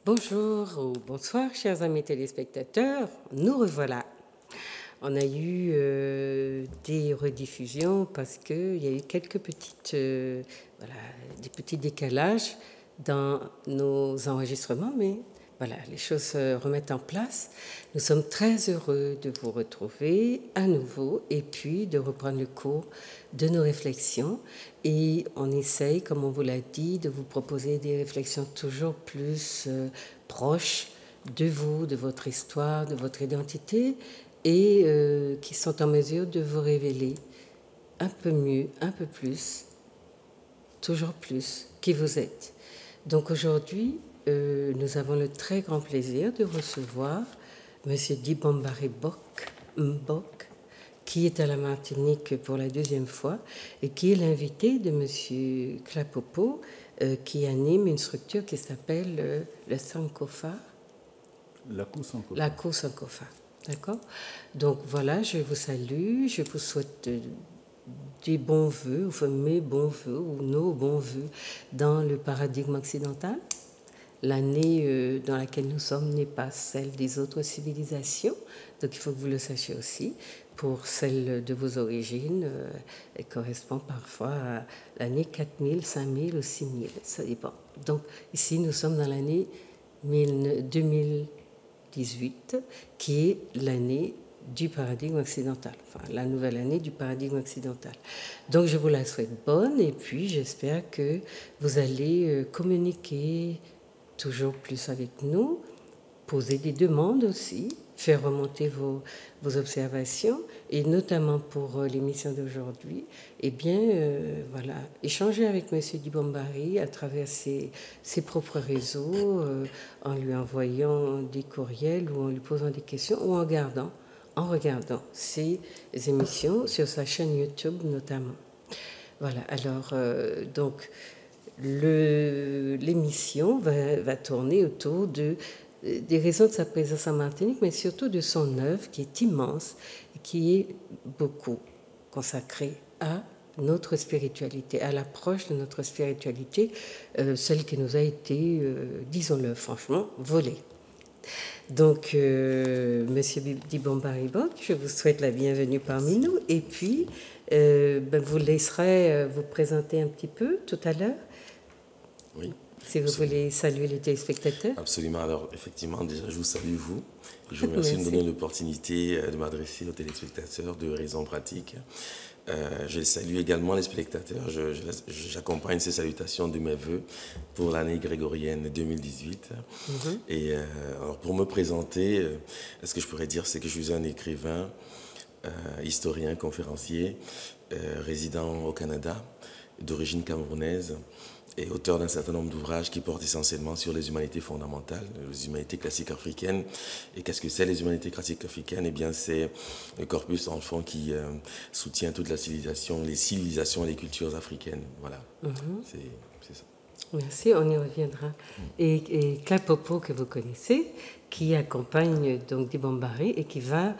Bonjour ou bonsoir, chers amis téléspectateurs. Nous revoilà. On a eu des rediffusions parce qu'il y a eu quelques petites, des petits décalages dans nos enregistrements, mais voilà, les choses se remettent en place. Nous sommes très heureux de vous retrouver à nouveau et puis de reprendre le cours de nos réflexions. Et on essaye, comme on vous l'a dit, de vous proposer des réflexions toujours plus proches de vous, de votre histoire, de votre identité, et qui sont en mesure de vous révéler un peu mieux, un peu plus, toujours plus, qui vous êtes. Donc aujourd'hui, nous avons le très grand plaisir de recevoir M. Dibombari Mbok, qui est à la Martinique pour la deuxième fois et qui est l'invité de M. Klapopo, qui anime une structure qui s'appelle le Sankofa. La Cour Sankofa. D'accord? Donc voilà, je vous salue, je vous souhaite des bons vœux, enfin mes bons vœux ou nos bons vœux dans le paradigme occidental. L'année dans laquelle nous sommes n'est pas celle des autres civilisations, donc il faut que vous le sachiez aussi. Pour celle de vos origines, elle correspond parfois à l'année 4000, 5000 ou 6000, ça dépend. Donc ici, nous sommes dans l'année 2018, qui est l'année du paradigme occidental, enfin la nouvelle année du paradigme occidental. Donc je vous la souhaite bonne et puis j'espère que vous allez communiquer toujours plus avec nous, poser des demandes aussi, faire remonter vos observations et notamment pour l'émission d'aujourd'hui, eh bien, voilà, échanger avec M. Dibombari à travers ses propres réseaux, en lui envoyant des courriels ou en lui posant des questions ou en regardant ses émissions sur sa chaîne YouTube notamment. Voilà, alors, donc, l'émission va tourner autour des raisons de sa présence en Martinique, mais surtout de son œuvre qui est immense et qui est beaucoup consacrée à notre spiritualité, à l'approche de notre spiritualité, celle qui nous a été, disons-le franchement, volée. Donc, Monsieur Dibombari Mbok, je vous souhaite la bienvenue parmi nous et puis vous laisserez vous présenter un petit peu tout à l'heure. Oui. Si vous voulez saluer les téléspectateurs. Absolument. Alors, effectivement, déjà, je vous salue, vous. Je vous remercie de me donner l'opportunité de m'adresser aux téléspectateurs de raisons pratiques. Je salue également les spectateurs. J'accompagne ces salutations de mes voeux pour l'année grégorienne 2018. Et alors, pour me présenter, ce que je pourrais dire, c'est que je suis un écrivain, historien, conférencier, résident au Canada, d'origine camerounaise, et auteur d'un certain nombre d'ouvrages qui portent essentiellement sur les humanités fondamentales, les humanités classiques africaines. Et qu'est-ce que c'est les humanités classiques africaines? Eh bien, c'est le corpus en fond qui soutient toute la civilisation, les civilisations et les cultures africaines. Voilà, c'est ça. Merci, on y reviendra. Et Klapopo, que vous connaissez, qui accompagne donc Dibombari et qui va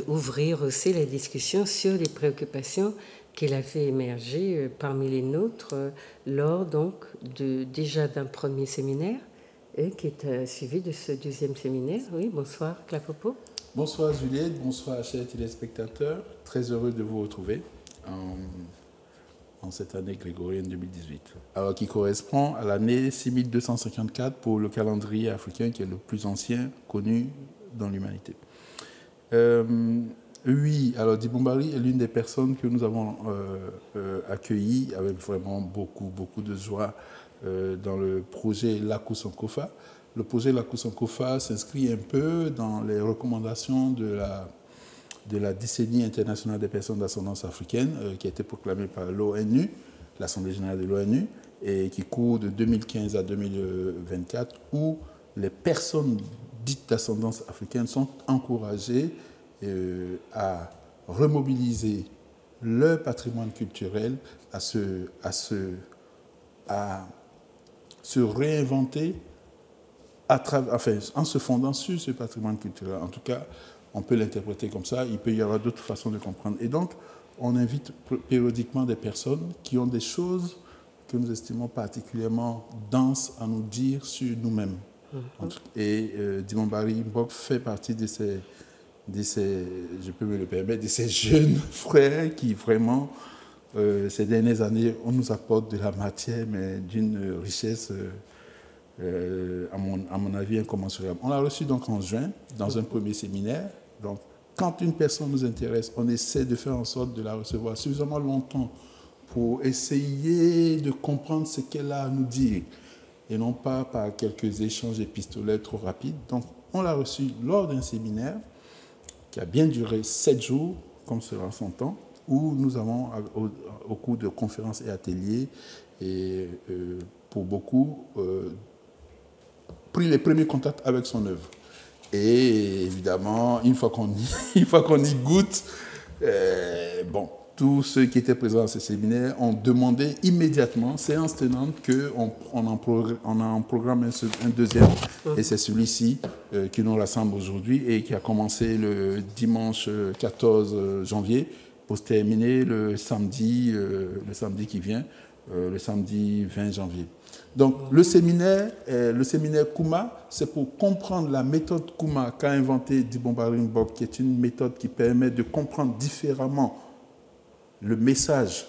ouvrir aussi la discussion sur les préoccupations qu'il a fait émerger parmi les nôtres lors donc déjà d'un premier séminaire et qui est suivi de ce deuxième séminaire. Oui, bonsoir Klapopo. Bonsoir Juliette, bonsoir chers téléspectateurs. Très heureux de vous retrouver en cette année grégorienne 2018. Alors qui correspond à l'année 6254 pour le calendrier africain qui est le plus ancien connu dans l'humanité. Oui, alors Dibombari est l'une des personnes que nous avons accueillies avec vraiment beaucoup de joie dans le projet La Cour Sankofa. Le projet La Cour Sankofa s'inscrit un peu dans les recommandations de de la décennie internationale des personnes d'ascendance africaine, qui a été proclamée par l'ONU, l'Assemblée générale de l'ONU, et qui court de 2015 à 2024, où les personnes dites d'ascendance africaine sont encouragées à remobiliser leur patrimoine culturel, à se réinventer en se fondant sur ce patrimoine culturel. En tout cas, on peut l'interpréter comme ça. Il peut y avoir d'autres façons de comprendre. Et donc, on invite périodiquement des personnes qui ont des choses que nous estimons particulièrement denses à nous dire sur nous-mêmes. Et Dibombari Mbok fait partie de ces, je peux me le permettre, de ces jeunes frères qui vraiment, ces dernières années, on nous apporte de la matière, mais d'une richesse, à mon avis, incommensurable. On l'a reçu donc en juin, dans un premier séminaire. Donc, quand une personne nous intéresse, on essaie de faire en sorte de la recevoir suffisamment longtemps pour essayer de comprendre ce qu'elle a à nous dire, et non pas par quelques échanges épistolaires trop rapides. Donc, on l'a reçu lors d'un séminaire qui a bien duré 7 jours, comme cela s'entend, où nous avons, au cours de conférences et ateliers, et pour beaucoup, pris les premiers contacts avec son œuvre. Et évidemment, une fois qu'on y goûte, tous ceux qui étaient présents à ce séminaire ont demandé immédiatement, séance tenante, qu'on en programme un deuxième. Et c'est celui-ci qui nous rassemble aujourd'hui et qui a commencé le dimanche 14 janvier pour se terminer le samedi qui vient, le samedi 20 janvier. Donc le séminaire Kuma, c'est pour comprendre la méthode Kuma qu'a inventée Dibombari Mbok, qui est une méthode qui permet de comprendre différemment le message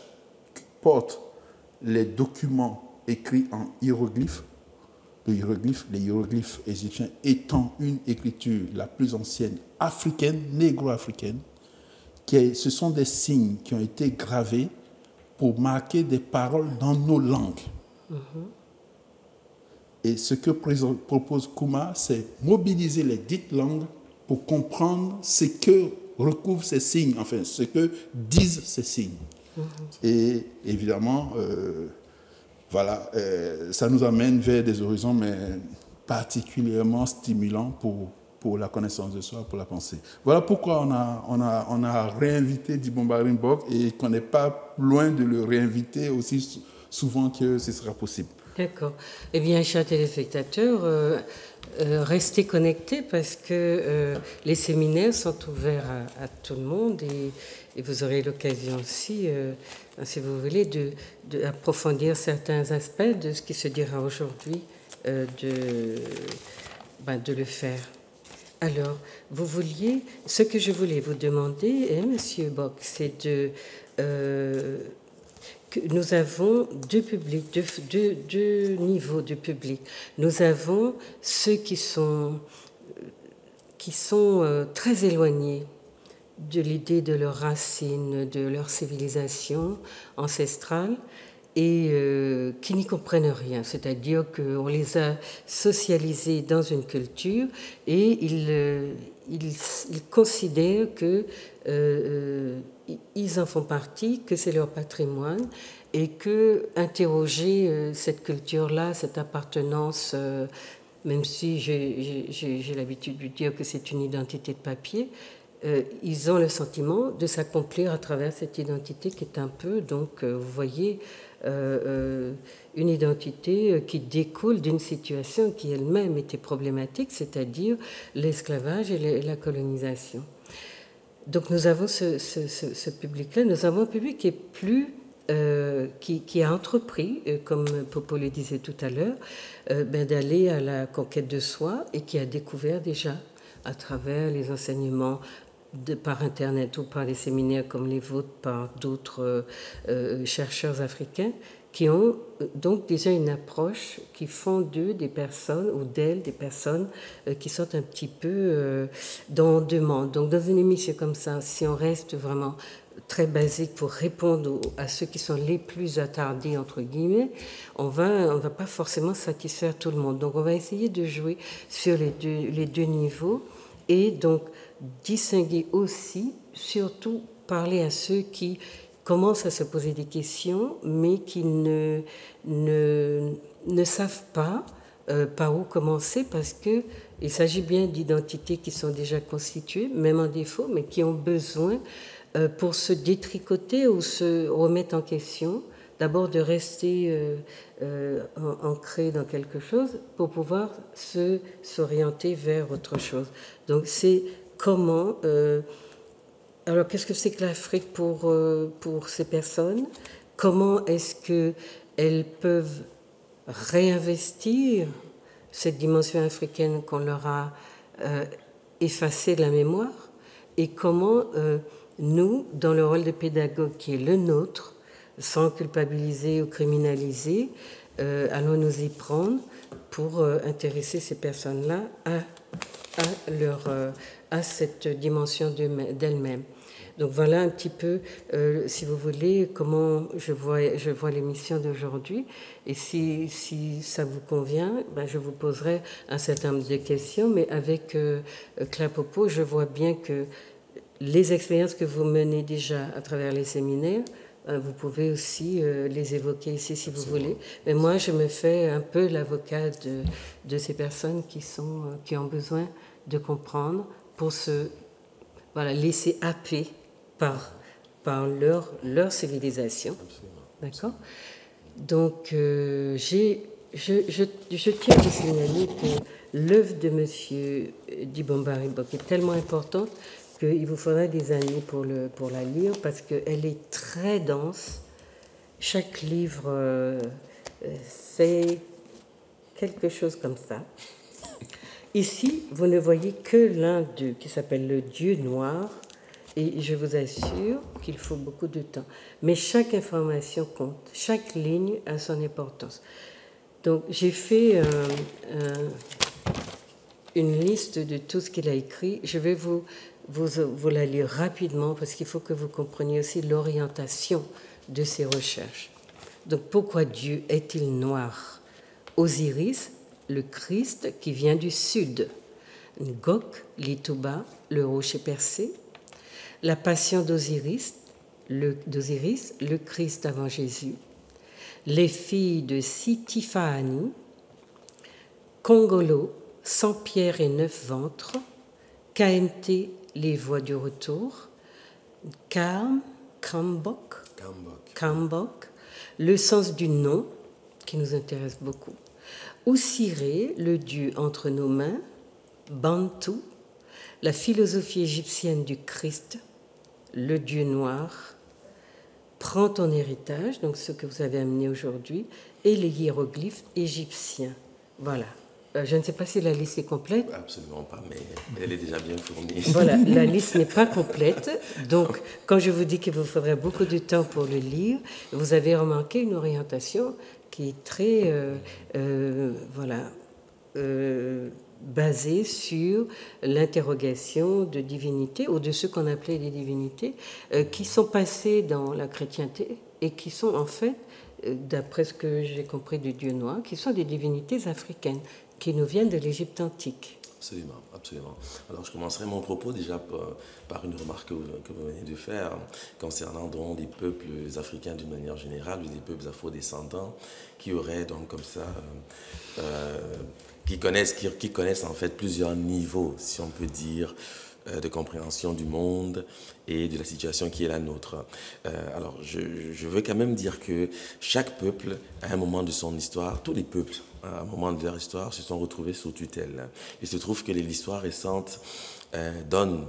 que portent les documents écrits en hiéroglyphes. Les hiéroglyphes égyptiens étant une écriture la plus ancienne africaine, négro-africaine, ce sont des signes qui ont été gravés pour marquer des paroles dans nos langues. Et ce que propose Kuma, c'est mobiliser les dites langues pour comprendre ce que recouvrent ces signes, enfin, ce que disent ces signes. Et évidemment, ça nous amène vers des horizons, mais particulièrement stimulants pour la connaissance de soi, pour la pensée. Voilà pourquoi on a réinvité Dibombari Mbok et qu'on n'est pas loin de le réinviter aussi souvent que ce sera possible. D'accord. Eh bien, chers téléspectateurs, restez connectés parce que les séminaires sont ouverts à tout le monde et vous aurez l'occasion aussi, si vous voulez, d'approfondir certains aspects de ce qui se dira aujourd'hui, de le faire. Alors, ce que je voulais vous demander, Monsieur Bock, c'est que nous avons deux publics, deux niveaux de public. Nous avons ceux qui sont très éloignés de l'idée de leurs racines, de leur civilisation ancestrale et qui n'y comprennent rien. C'est-à-dire qu'on les a socialisés dans une culture et ils considèrent que ils en font partie, que c'est leur patrimoine et que interroger cette culture-là, cette appartenance, même si j'ai l'habitude de dire que c'est une identité de papier, ils ont le sentiment de s'accomplir à travers cette identité qui est un peu, donc, vous voyez, une identité qui découle d'une situation qui elle-même était problématique, c'est-à-dire l'esclavage et la colonisation. Donc nous avons ce public-là. Nous avons un public qui est plus, qui a entrepris, comme Popo le disait tout à l'heure, d'aller à la conquête de soi et qui a découvert déjà à travers les enseignements par Internet ou par les séminaires comme les vôtres, par d'autres chercheurs africains, qui ont donc déjà une approche qui font d'eux des personnes, ou d'elles des personnes qui sont un petit peu dans demande. Donc dans une émission comme ça, si on reste vraiment très basique pour répondre à ceux qui sont les plus attardés, entre guillemets, on va pas forcément satisfaire tout le monde. Donc on va essayer de jouer sur les deux niveaux et donc distinguer aussi, surtout parler à ceux qui commencent à se poser des questions, mais qui ne savent pas par où commencer, parce qu'il s'agit bien d'identités qui sont déjà constituées, même en défaut, mais qui ont besoin, pour se détricoter ou se remettre en question, d'abord de rester ancré dans quelque chose pour pouvoir s'orienter vers autre chose. Donc c'est comment... alors qu'est-ce que c'est que l'Afrique pour ces personnes? Comment est-ce qu'elles peuvent réinvestir cette dimension africaine qu'on leur a effacée de la mémoire? Et comment nous, dans le rôle de pédagogue qui est le nôtre, sans culpabiliser ou criminaliser, allons nous y prendre pour intéresser ces personnes-là à cette dimension d'elles-mêmes. Donc voilà un petit peu, si vous voulez, comment je vois l'émission d'aujourd'hui. Et si ça vous convient, ben je vous poserai un certain nombre de questions, mais avec Claire Popo, je vois bien que les expériences que vous menez déjà à travers les séminaires, vous pouvez aussi les évoquer ici si vous voulez. Mais moi, je me fais un peu l'avocat de ces personnes qui ont besoin de comprendre pour se laisser happer par leur civilisation. D'accord? Donc, je tiens à vous signaler que l'œuvre de M. Dibomba Ribok est tellement importante qu'il vous faudra des années pour la lire, parce qu'elle est très dense. Chaque livre fait quelque chose comme ça. Ici, vous ne voyez que l'un d'eux, qui s'appelle Le Dieu noir, et je vous assure qu'il faut beaucoup de temps. Mais chaque information compte, chaque ligne a son importance. Donc, j'ai fait une liste de tout ce qu'il a écrit. Je vais vous la lire rapidement, parce qu'il faut que vous compreniez aussi l'orientation de ses recherches. Donc, pourquoi Dieu est-il noir? Osiris, le Christ qui vient du sud. Ngok, l'Ituba, le rocher percé. La passion d'Osiris, le Christ avant Jésus. Les filles de Sitifaani. Congolo, 100 pierres et 9 ventres. KMT, les voies du retour. Kambok, le sens du nom, qui nous intéresse beaucoup. Oussiré, le Dieu entre nos mains. Bantu, la philosophie égyptienne du Christ, le Dieu noir. Prends ton héritage, donc ce que vous avez amené aujourd'hui, et les hiéroglyphes égyptiens. Voilà. Je ne sais pas si la liste est complète. Absolument pas, mais elle est déjà bien fournie. Voilà, la liste n'est pas complète. Donc, quand je vous dis qu'il vous faudrait beaucoup de temps pour le lire, vous avez remarqué une orientation qui est très basée sur l'interrogation de divinités, ou de ceux qu'on appelait des divinités, qui sont passées dans la chrétienté et qui sont en fait, d'après ce que j'ai compris du Dieu noir, qui sont des divinités africaines, qui nous viennent de l'Égypte antique. Absolument, absolument. Alors, je commencerai mon propos déjà par une remarque que vous venez de faire concernant donc les peuples africains d'une manière générale, ou les peuples afro-descendants qui auraient donc comme ça, qui connaissent en fait plusieurs niveaux, si on peut dire, de compréhension du monde et de la situation qui est la nôtre. Alors, je veux quand même dire que chaque peuple, à un moment de son histoire, tous les peuples, à un moment de leur histoire, se sont retrouvés sous tutelle. Il se trouve que l'histoire récente donne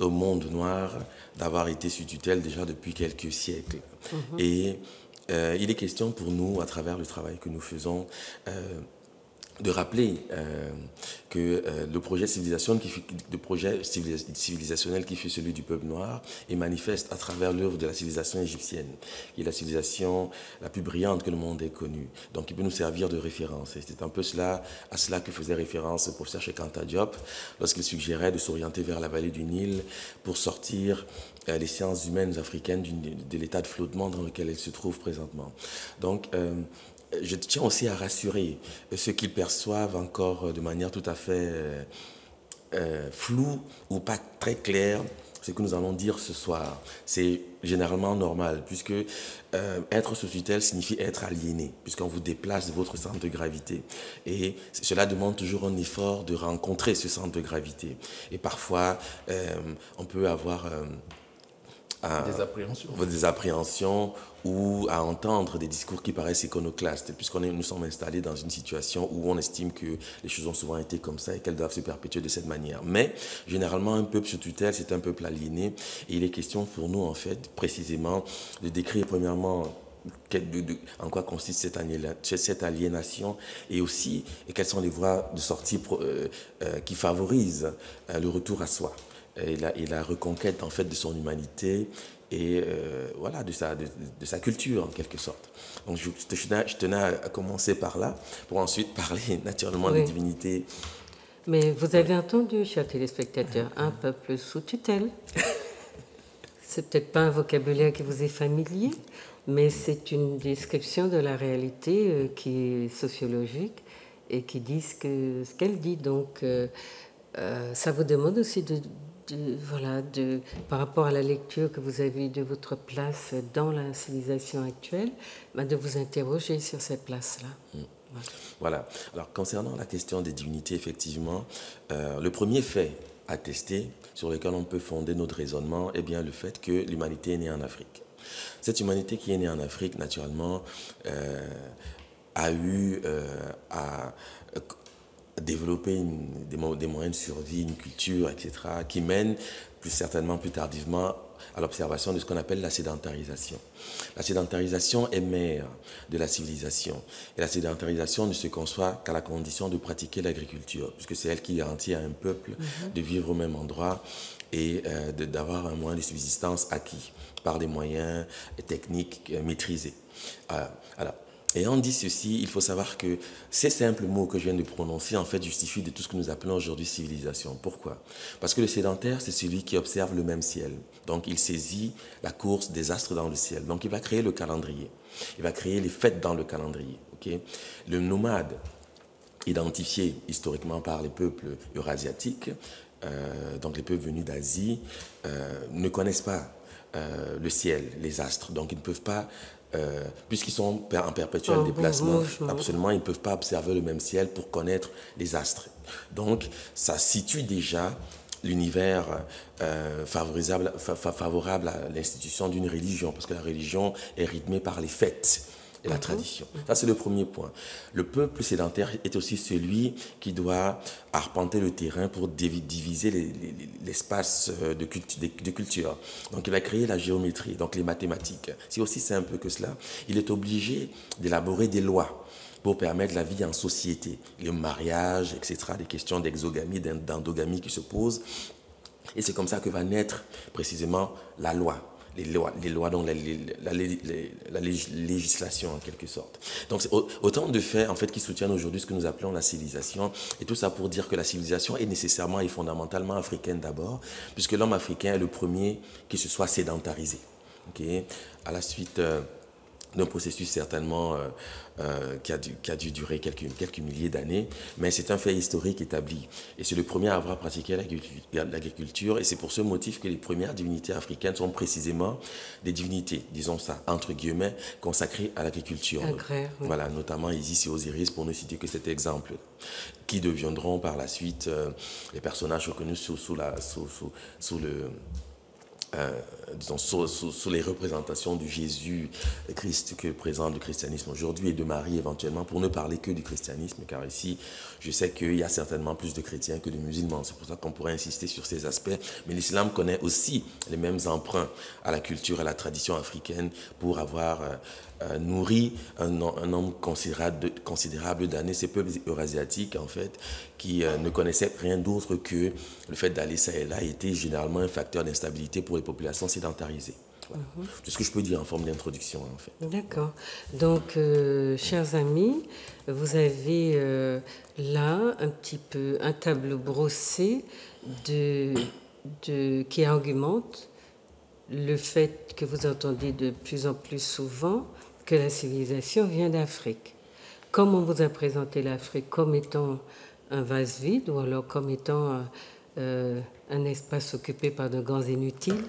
au monde noir d'avoir été sous tutelle déjà depuis quelques siècles. Et il est question pour nous, à travers le travail que nous faisons, de rappeler que le projet civilisationnel qui fut celui du peuple noir est manifeste à travers l'œuvre de la civilisation égyptienne, qui est la civilisation la plus brillante que le monde ait connue. Donc il peut nous servir de référence. Et c'est un peu à cela que faisait référence le professeur Cheikh Anta Diop lorsqu'il suggérait de s'orienter vers la vallée du Nil pour sortir les sciences humaines africaines de l'état de flottement dans lequel elles se trouvent présentement. Donc, je tiens aussi à rassurer ceux qui perçoivent encore de manière tout à fait flou ou pas très clair ce que nous allons dire ce soir. C'est généralement normal, puisque être sous tutelle signifie être aliéné, puisqu'on vous déplace de votre centre de gravité. Et cela demande toujours un effort de rencontrer ce centre de gravité. Et parfois, on peut avoir des appréhensions ou à entendre des discours qui paraissent iconoclastes, nous sommes installés dans une situation où on estime que les choses ont souvent été comme ça et qu'elles doivent se perpétuer de cette manière. Mais généralement, un peuple sous tutelle, c'est un peuple aliéné, et il est question pour nous, en fait, précisément, de décrire premièrement en quoi consiste cette aliénation, et aussi quelles sont les voies de sortie qui favorisent le retour à soi et la reconquête, en fait, de son humanité et voilà, de sa culture, en quelque sorte. Donc je tenais à commencer par là, pour ensuite parler naturellement des divinités. Mais vous avez entendu, chers téléspectateurs, un peuple sous tutelle. C'est peut-être pas un vocabulaire qui vous est familier, mais c'est une description de la réalité qui est sociologique et qui dit ce qu'elle dit. Donc ça vous demande aussi par rapport à la lecture que vous avez de votre place dans la civilisation actuelle, de vous interroger sur cette place-là. Voilà. Alors, concernant la question des divinités, effectivement, le premier fait attesté sur lequel on peut fonder notre raisonnement est bien le fait que l'humanité est née en Afrique. Cette humanité qui est née en Afrique, naturellement, a eu à développer des moyens de survie, une culture, etc., qui mènent plus certainement, plus tardivement, à l'observation de ce qu'on appelle la sédentarisation. La sédentarisation est mère de la civilisation. Et la sédentarisation ne se conçoit qu'à la condition de pratiquer l'agriculture, puisque c'est elle qui garantit à un peuple de vivre au même endroit et d'avoir un moyen de subsistance acquis par des moyens techniques maîtrisés. Alors, ayant dit ceci, il faut savoir que ces simples mots que je viens de prononcer, en fait, justifient de tout ce que nous appelons aujourd'hui civilisation. Pourquoi? Parce que le sédentaire, c'est celui qui observe le même ciel. Donc, il saisit la course des astres dans le ciel. Donc, il va créer le calendrier. Il va créer les fêtes dans le calendrier. Okay? Le nomade, identifié historiquement par les peuples eurasiatiques, donc les peuples venus d'Asie, ne connaissent pas le ciel, les astres. Donc, ils ne peuvent pas... puisqu'ils sont en perpétuel déplacement, absolument, ils ne peuvent pas observer le même ciel pour connaître les astres. Donc, ça situe déjà l'univers favorable à l'institution d'une religion, parce que la religion est rythmée par les fêtes et la tradition. Ça, c'est le premier point. Le peuple sédentaire est aussi celui qui doit arpenter le terrain pour diviser l'espace de culture. Donc, il va créer la géométrie, donc les mathématiques. C'est aussi simple que cela. Il est obligé d'élaborer des lois pour permettre la vie en société, le mariage, etc., des questions d'exogamie, d'endogamie qui se posent. Et c'est comme ça que va naître précisément la loi. Les lois, donc la législation en quelque sorte. Donc c'est autant de faits en fait qui soutiennent aujourd'hui ce que nous appelons la civilisation, et tout ça pour dire que la civilisation est nécessairement et fondamentalement africaine d'abord, puisque l'homme africain est le premier qui se soit sédentarisé. Okay? À la suite d'un processus certainement qui a dû durer quelques milliers d'années, mais c'est un fait historique établi. Et c'est le premier à avoir pratiqué l'agriculture, et c'est pour ce motif que les premières divinités africaines sont précisément des divinités, disons ça, entre guillemets, consacrées à l'agriculture. Voilà, notamment Isis et Osiris, pour ne citer que cet exemple, qui deviendront par la suite les personnages reconnus sous les représentations du Jésus-Christ que présente le christianisme aujourd'hui, et de Marie éventuellement, pour ne parler que du christianisme, car ici, je sais qu'il y a certainement plus de chrétiens que de musulmans. C'est pour ça qu'on pourrait insister sur ces aspects. Mais l'islam connaît aussi les mêmes emprunts à la culture et à la tradition africaine pour avoir nourri un nombre considérable d'années ces peuples eurasiatiques, en fait, qui ne connaissaient rien d'autre que le fait d'aller ça et là était généralement un facteur d'instabilité pour les populations sédentarisées. Voilà. C'est ce que je peux dire en forme d'introduction, en fait. D'accord. Donc, chers amis, vous avez là un petit peu un tableau brossé qui argumente le fait que vous entendez de plus en plus souvent que la civilisation vient d'Afrique. Comme on vous a présenté l'Afrique comme étant un vase vide, ou alors comme étant un espace occupé par de grands inutiles,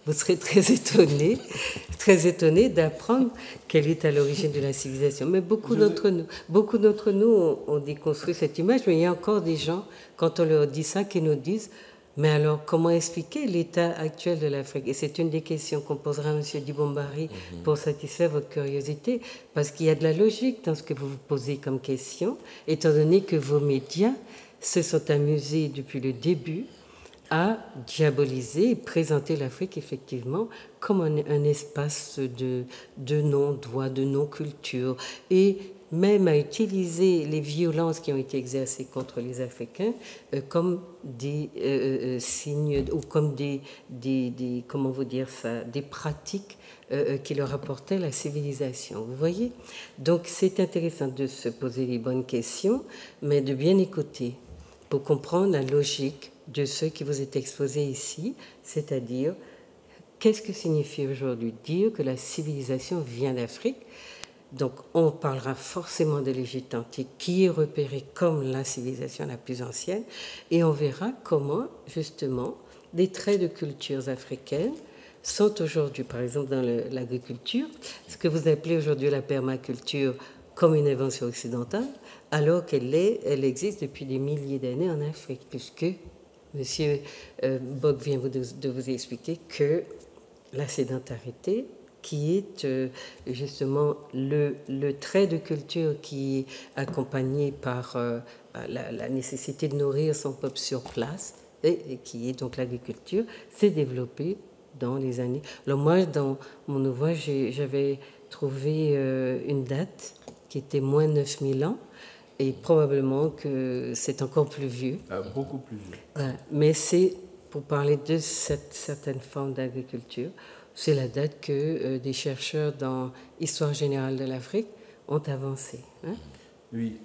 vous serez très étonné d'apprendre quelle est à l'origine de la civilisation. Mais beaucoup d'entre nous ont déconstruit cette image, mais il y a encore des gens, quand on leur dit ça, qui nous disent « Mais alors, comment expliquer l'état actuel de l'Afrique ?» Et c'est une des questions qu'on posera à M. Dibombari pour satisfaire votre curiosité, parce qu'il y a de la logique dans ce que vous vous posez comme question, étant donné que vos médias se sont amusés depuis le début à diaboliser et présenter l'Afrique effectivement comme un espace de non-droit, de non-culture, et même à utiliser les violences qui ont été exercées contre les Africains comme des signes ou comme des comment vous dire ça, des pratiques qui leur apportaient la civilisation. Vous voyez? Donc c'est intéressant de se poser les bonnes questions, mais de bien écouter pour comprendre la logique de ce qui vous est exposé ici, c'est-à-dire qu'est-ce que signifie aujourd'hui dire que la civilisation vient d'Afrique. Donc on parlera forcément de l'Égypte antique qui est repérée comme la civilisation la plus ancienne, et on verra comment justement des traits de cultures africaines sont aujourd'hui, par exemple dans l'agriculture, ce que vous appelez aujourd'hui la permaculture comme une invention occidentale, alors elle existe depuis des milliers d'années en Afrique, puisque M. Bock vient de vous expliquer que la sédentarité, qui est justement le trait de culture qui est accompagné par la nécessité de nourrir son peuple sur place, et qui est donc l'agriculture, s'est développée dans les années... Alors moi, dans mon ouvrage, j'avais trouvé une date qui était moins 9000 ans, et probablement que c'est encore plus vieux. Beaucoup plus vieux. Mais c'est pour parler de cette certaine forme d'agriculture. C'est la date que des chercheurs dans Histoire générale de l'Afrique ont avancé. Hein? Oui,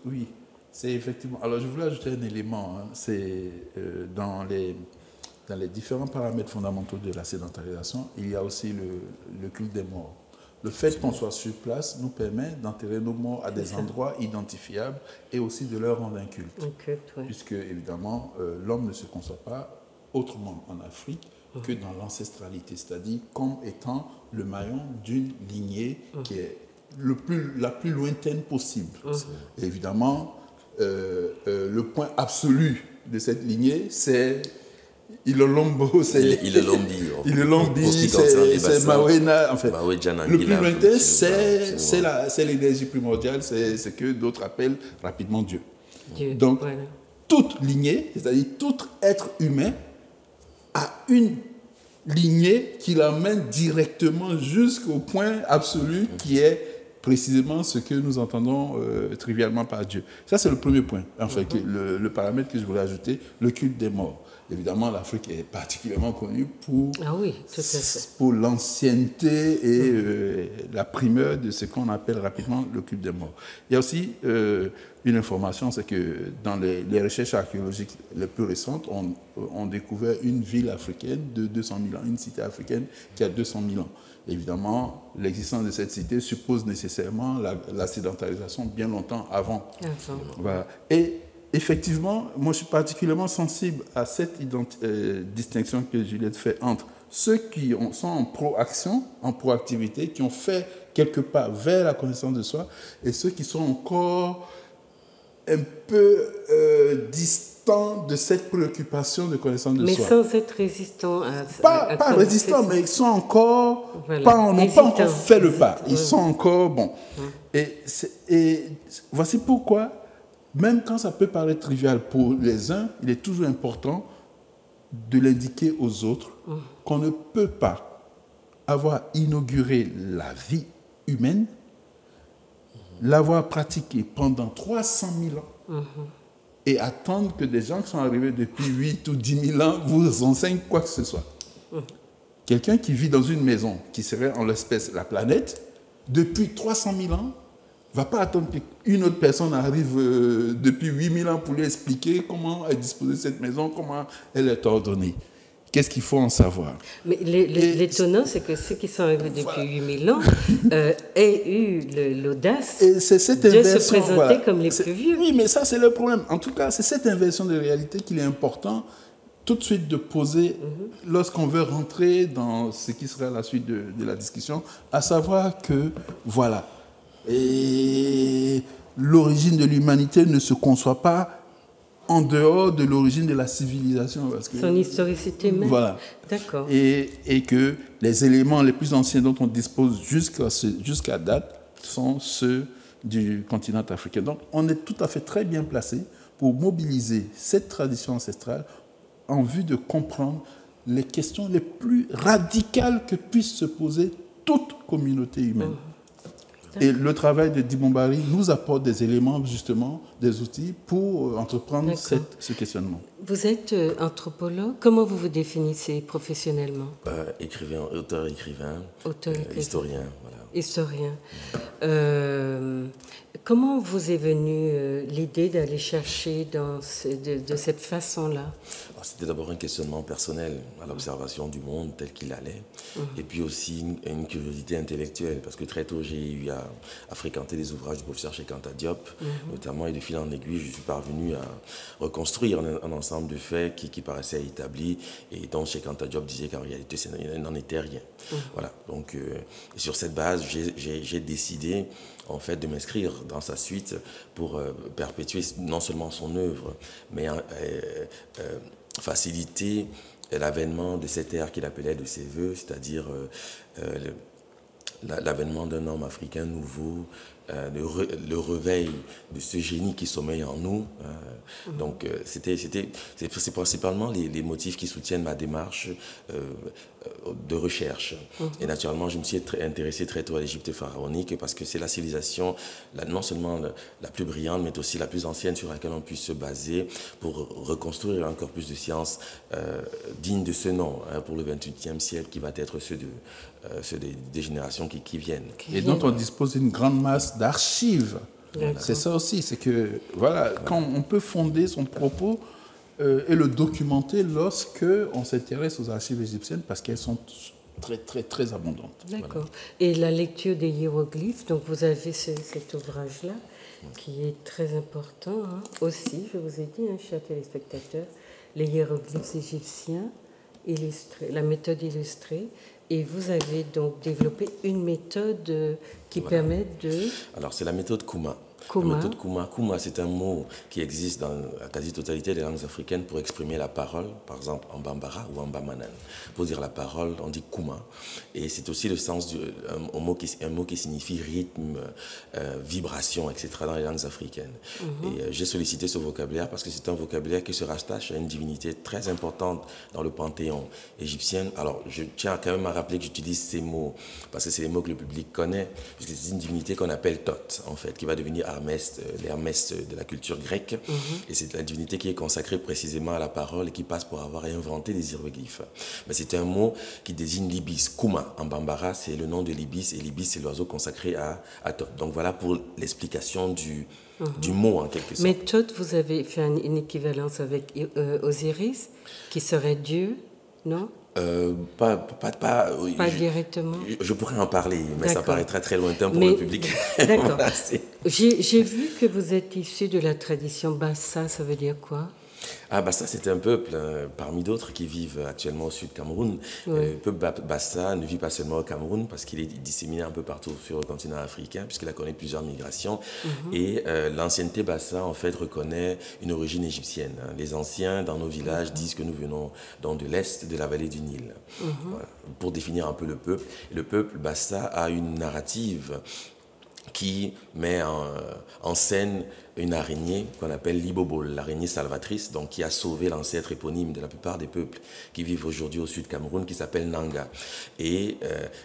oui, c'est effectivement... Alors, je voulais ajouter un élément. Hein, c'est dans les différents paramètres fondamentaux de la sédentarisation, il y a aussi le culte des morts. Le fait qu'on soit sur place nous permet d'enterrer nos morts à des endroits identifiables et aussi de leur rendre un culte. Oui. Puisque, évidemment, l'homme ne se conçoit pas autrement en Afrique que dans l'ancestralité, c'est-à-dire comme étant le maillon d'une lignée qui est la plus lointaine possible. Et évidemment, le point absolu de cette lignée, c'est Ilolombo, c'est Mawena. En fait, le plus lointain, c'est l'énergie primordiale, c'est ce que d'autres appellent rapidement Dieu. Donc, toute lignée, c'est-à-dire tout être humain, a une lignée qui l'amène directement jusqu'au point absolu qui est précisément ce que nous entendons trivialement par Dieu. Ça, c'est le premier point, en fait, le paramètre que je voulais ajouter, le culte des morts. Évidemment, l'Afrique est particulièrement connue pour l'ancienneté et la primeur de ce qu'on appelle rapidement le culte des morts. Il y a aussi une information, c'est que dans les recherches archéologiques les plus récentes, on découvert une ville africaine de 200 000 ans, une cité africaine qui a 200 000 ans. Évidemment, l'existence de cette cité suppose nécessairement la sédentarisation bien longtemps avant. Voilà. Et effectivement, moi je suis particulièrement sensible à cette distinction que Juliette fait entre ceux qui sont en proaction, en proactivité, qui ont fait quelque part vers la connaissance de soi, et ceux qui sont encore un peu distants de cette préoccupation de connaissance de soi. Mais sans être résistants pas résistants, mais ils sont encore... n'ont pas encore fait le pas. Ils sont encore... Bon. Et voici pourquoi... Même quand ça peut paraître trivial pour les uns, il est toujours important de l'indiquer aux autres qu'on ne peut pas avoir inauguré la vie humaine, l'avoir pratiquée pendant 300 000 ans et attendre que des gens qui sont arrivés depuis 8 ou 10 000 ans vous enseignent quoi que ce soit. Quelqu'un qui vit dans une maison qui serait en l'espèce la planète, depuis 300 000 ans, ne va pas attendre qu'une autre personne arrive depuis 8000 ans pour lui expliquer comment est disposée cette maison, comment elle est ordonnée. qu'est-ce qu'il faut en savoir? Mais l'étonnant, c'est que ceux qui sont arrivés depuis 8000 ans aient eu l'audace de se présenter comme les plus vieux. Oui, mais ça, c'est le problème. En tout cas, c'est cette inversion de réalité qu'il est important tout de suite de poser lorsqu'on veut rentrer dans ce qui sera la suite de la discussion, à savoir que, voilà, et l'origine de l'humanité ne se conçoit pas en dehors de l'origine de la civilisation. Parce que, son historicité même. Voilà. D'accord. Et que les éléments les plus anciens dont on dispose jusqu'à date sont ceux du continent africain. Donc, on est tout à fait très bien placé pour mobiliser cette tradition ancestrale en vue de comprendre les questions les plus radicales que puisse se poser toute communauté humaine. Et le travail de Dibombari nous apporte des éléments, justement, des outils pour entreprendre ce questionnement. Vous êtes anthropologue. Comment vous vous définissez professionnellement? Écrivain, auteur-écrivain, historien. Voilà. Historien. Comment vous est venue l'idée d'aller chercher de cette façon-là? C'était d'abord un questionnement personnel à l'observation du monde tel qu'il allait, et puis aussi une curiosité intellectuelle, parce que très tôt j'ai eu à fréquenter les ouvrages du professeur Cheikh Anta Diop, notamment, et de fil en aiguille, je suis parvenu à reconstruire un ensemble de faits qui paraissaient établis, et dont Cheikh Anta Diop disait qu'en réalité, il n'en était rien. Voilà. Donc, sur cette base, j'ai décidé en fait de m'inscrire dans sa suite pour perpétuer non seulement son œuvre, mais faciliter l'avènement de cette ère qu'il appelait de ses voeux, c'est-à-dire l'avènement d'un homme africain nouveau, le réveil de ce génie qui sommeille en nous. Donc, c'est principalement les motifs qui soutiennent ma démarche de recherche. Et naturellement, je me suis intéressé très tôt à l'Égypte pharaonique parce que c'est la civilisation, non seulement la plus brillante, mais aussi la plus ancienne sur laquelle on puisse se baser pour reconstruire encore plus de sciences dignes de ce nom pour le XXIe siècle, qui va être ceux des générations qui viennent. Et dont on dispose d'une grande masse d'archives. Voilà. C'est ça aussi, c'est que voilà, quand on peut fonder son propos et le documenter lorsque on s'intéresse aux archives égyptiennes, parce qu'elles sont très, très, très abondantes. D'accord. Voilà. Et la lecture des hiéroglyphes, donc vous avez cet ouvrage-là, qui est très important aussi, je vous ai dit, chers téléspectateurs, les hiéroglyphes égyptiens illustrés, la méthode illustrée. Et vous avez donc développé une méthode qui permet de... Alors, c'est la méthode Kouma. La méthode Kouma. Kouma, c'est un mot qui existe dans la quasi-totalité des langues africaines pour exprimer la parole, par exemple en Bambara ou en Bamanan. Pour dire la parole, on dit Kouma. Et c'est aussi le sens d'un mot qui signifie rythme, vibration, etc. dans les langues africaines. Et j'ai sollicité ce vocabulaire parce que c'est un vocabulaire qui se rattache à une divinité très importante dans le panthéon égyptien. Alors, je tiens quand même à rappeler que j'utilise ces mots parce que c'est les mots que le public connaît, puisque c'est une divinité qu'on appelle Thoth, en fait, qui va devenir l'Hermès de la culture grecque. Et c'est la divinité qui est consacrée précisément à la parole et qui passe pour avoir inventé les hiéroglyphes. Mais c'est un mot qui désigne l'ibis. Kouma, en Bambara, c'est le nom de l'ibis, et l'ibis, c'est l'oiseau consacré à Thoth. Donc voilà pour l'explication du mot, en quelque sorte. Mais Thoth, vous avez fait une équivalence avec Osiris, qui serait Dieu, non? Pas directement. Je pourrais en parler, mais ça paraît très très lointain pour le public. D'accord. J'ai vu que vous êtes issu de la tradition Bassa, ça veut dire quoi? Ah, Bassa, c'est un peuple, parmi d'autres, qui vivent actuellement au sud du Cameroun. Le peuple Bassa ne vit pas seulement au Cameroun, parce qu'il est disséminé un peu partout sur le continent africain, puisqu'il a connu plusieurs migrations. Et l'ancienneté Bassa, en fait, reconnaît une origine égyptienne. Les anciens, dans nos villages, disent que nous venons donc de l'est de la vallée du Nil. Voilà. Pour définir un peu le peuple. Et le peuple Bassa a une narrative qui met en scène une araignée qu'on appelle l'Ibobol, l'araignée salvatrice, donc qui a sauvé l'ancêtre éponyme de la plupart des peuples qui vivent aujourd'hui au sud Cameroun, qui s'appelle Nanga. Et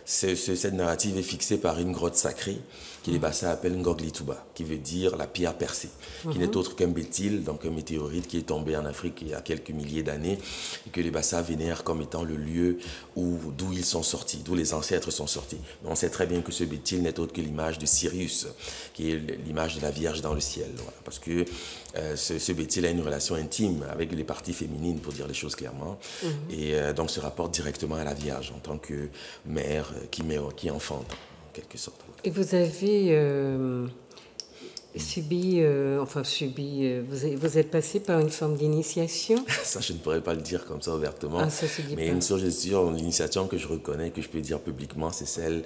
cette narrative est fixée par une grotte sacrée que les Bassa appellent Ngoglituba, qui veut dire la pierre percée, qui n'est autre qu'un bétil, donc un météorite qui est tombé en Afrique il y a quelques milliers d'années, et que les Bassa vénèrent comme étant le lieu d'où ils sont sortis, d'où les ancêtres sont sortis. Mais on sait très bien que ce bétil n'est autre que l'image de Sirius, qui est l'image de la Vierge dans le ciel. voilà, parce que ce Bétil a une relation intime avec les parties féminines, pour dire les choses clairement, et donc se rapporte directement à la Vierge en tant que mère qui enfante, en quelque sorte. Et vous avez vous êtes passé par une forme d'initiation? Ça, je ne pourrais pas le dire comme ça ouvertement. Ah, ça se dit mais pas. une chose est sûre, l'initiation que je reconnais, que je peux dire publiquement, c'est celle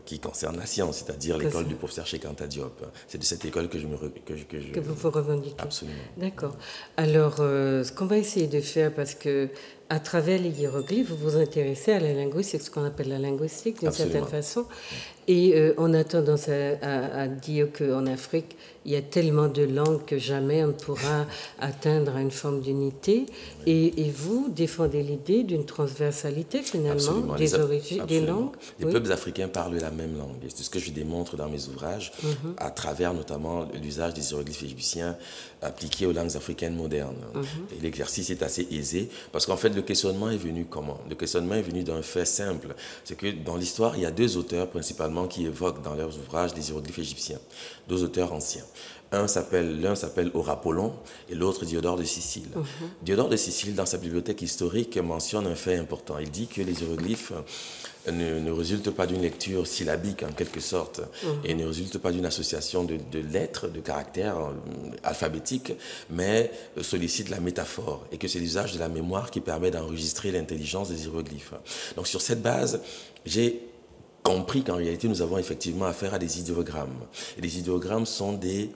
qui concerne la science, c'est-à-dire l'école du professeur Cheikh Anta Diop. C'est de cette école que que vous revendiquez. Absolument. D'accord. Alors, ce qu'on va essayer de faire, parce que à travers les hiéroglyphes, vous vous intéressez à la linguistique, ce qu'on appelle la linguistique d'une certaine façon. Et on a tendance à dire qu'en Afrique, il y a tellement de langues que jamais on ne pourra atteindre à une forme d'unité. Et vous défendez l'idée d'une transversalité, finalement, des origines, des langues. Les peuples africains parlent la même langue. C'est ce que je démontre dans mes ouvrages, à travers notamment l'usage des hiéroglyphes égyptiens appliqués aux langues africaines modernes. Et l'exercice est assez aisé, parce qu'en fait, le questionnement est venu comment? Le questionnement est venu d'un fait simple. C'est que dans l'histoire, il y a deux auteurs principalement qui évoquent dans leurs ouvrages des hiéroglyphes égyptiens. Deux auteurs anciens. L'un s'appelle Horapollon et l'autre Diodore de Sicile. Diodore de Sicile, dans sa bibliothèque historique, mentionne un fait important. Il dit que les hiéroglyphes ne résultent pas d'une lecture syllabique en quelque sorte et ne résultent pas d'une association de lettres, de caractères alphabétiques, mais sollicitent la métaphore et que c'est l'usage de la mémoire qui permet d'enregistrer l'intelligence des hiéroglyphes. Donc sur cette base, j'ai compris qu'en réalité, nous avons effectivement affaire à des idéogrammes. Et les idéogrammes sont des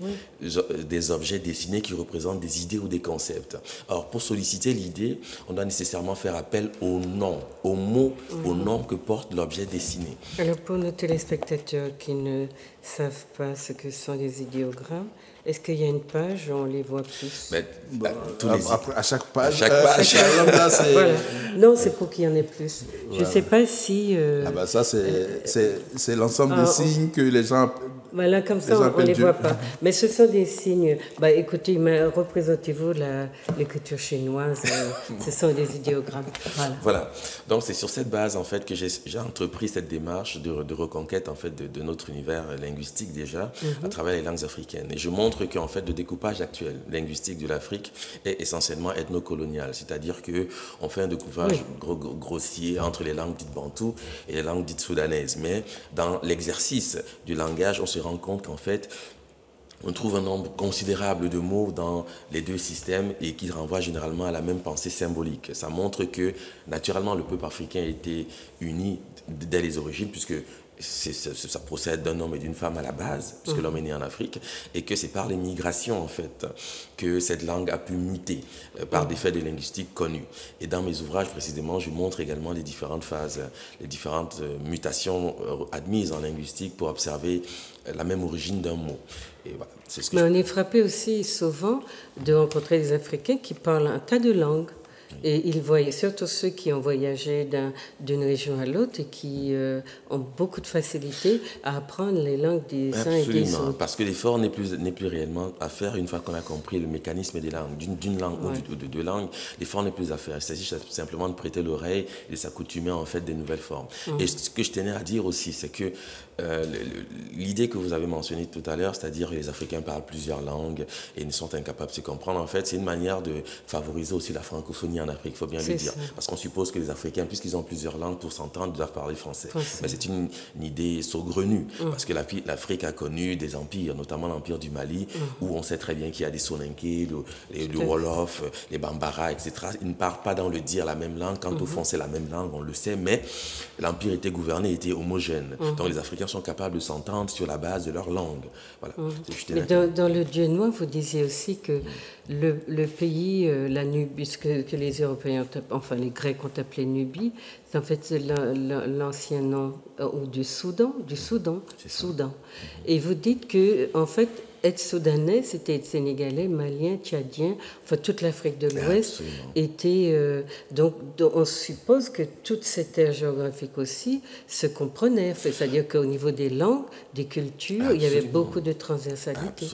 objets dessinés qui représentent des idées ou des concepts. Alors, pour solliciter l'idée, on doit nécessairement faire appel au nom, au mot, au nom que porte l'objet dessiné. Alors, pour nos téléspectateurs qui ne savent pas ce que sont les idéogrammes, est-ce qu'il y a une page où on les voit plus? Mais, à chaque page. Voilà. Non, c'est pour qu'il y en ait plus. Je ne sais pas si... ça, c'est l'ensemble des signes que les gens... Voilà, comme ça, on ne les voit pas. Mais ce sont des signes... écoutez, représentez-vous l'écriture chinoise. Ce sont des idéogrammes. Voilà. Donc, c'est sur cette base, en fait, que j'ai entrepris cette démarche de reconquête, en fait, de notre univers linguistique, déjà, à travers les langues africaines. Et je montre qu'en fait, le découpage actuel linguistique de l'Afrique est essentiellement ethnocolonial. C'est-à-dire qu'on fait un découpage grossier entre les langues dites bantoues et les langues dites soudanaises. Mais dans l'exercice du langage, on se rend compte qu'en fait, on trouve un nombre considérable de mots dans les deux systèmes et qui renvoient généralement à la même pensée symbolique. Ça montre que, naturellement, le peuple africain était uni dès les origines, puisque ça procède d'un homme et d'une femme à la base, puisque l'homme est né en Afrique, et que c'est par les migrations, en fait, que cette langue a pu muter par des faits de linguistique connus. Et dans mes ouvrages, précisément, je montre également les différentes phases, les différentes mutations admises en linguistique pour observer la même origine d'un mot. Et voilà, c'est ce que on est frappé aussi souvent de rencontrer des Africains qui parlent un tas de langues. Et ils voyaient, surtout ceux qui ont voyagé d'une région à l'autre et qui ont beaucoup de facilité à apprendre les langues des uns et des autres. Parce que l'effort n'est plus réellement à faire une fois qu'on a compris le mécanisme des langues, d'une langue ou de deux langues. L'effort n'est plus à faire. Il s'agit simplement de prêter l'oreille et de s'accoutumer en fait des nouvelles formes. Et ce que je tenais à dire aussi, c'est que l'idée que vous avez mentionnée tout à l'heure, c'est-à-dire que les Africains parlent plusieurs langues et ne sont incapables de se comprendre, en fait, c'est une manière de favoriser aussi la francophonie en Afrique, il faut bien le dire. Parce qu'on suppose que les Africains, puisqu'ils ont plusieurs langues pour s'entendre, doivent parler français. Mais c'est une idée saugrenue, parce que l'Afrique a connu des empires, notamment l'empire du Mali, où on sait très bien qu'il y a des Soninké, le Wolof, les Bambara, etc. Ils ne parlent pas dans le dire la même langue, quand au fond c'est la même langue, on le sait, mais l'empire était gouverné, était homogène. Donc les Africains sont capables de s'entendre sur la base de leur langue. Voilà. Mais dans le Dieu noir, vous disiez aussi que le pays, la Nubie, que les Européens, enfin les Grecs ont appelé Nubie, c'est en fait l'ancien nom du Soudan. Soudan. Et vous dites que, en fait, être soudanais, c'était être sénégalais, malien, tchadien, enfin toute l'Afrique de l'Ouest était... donc on suppose que toute cette aire géographique aussi se comprenait, c'est-à-dire qu'au niveau des langues, des cultures, il y avait beaucoup de transversalité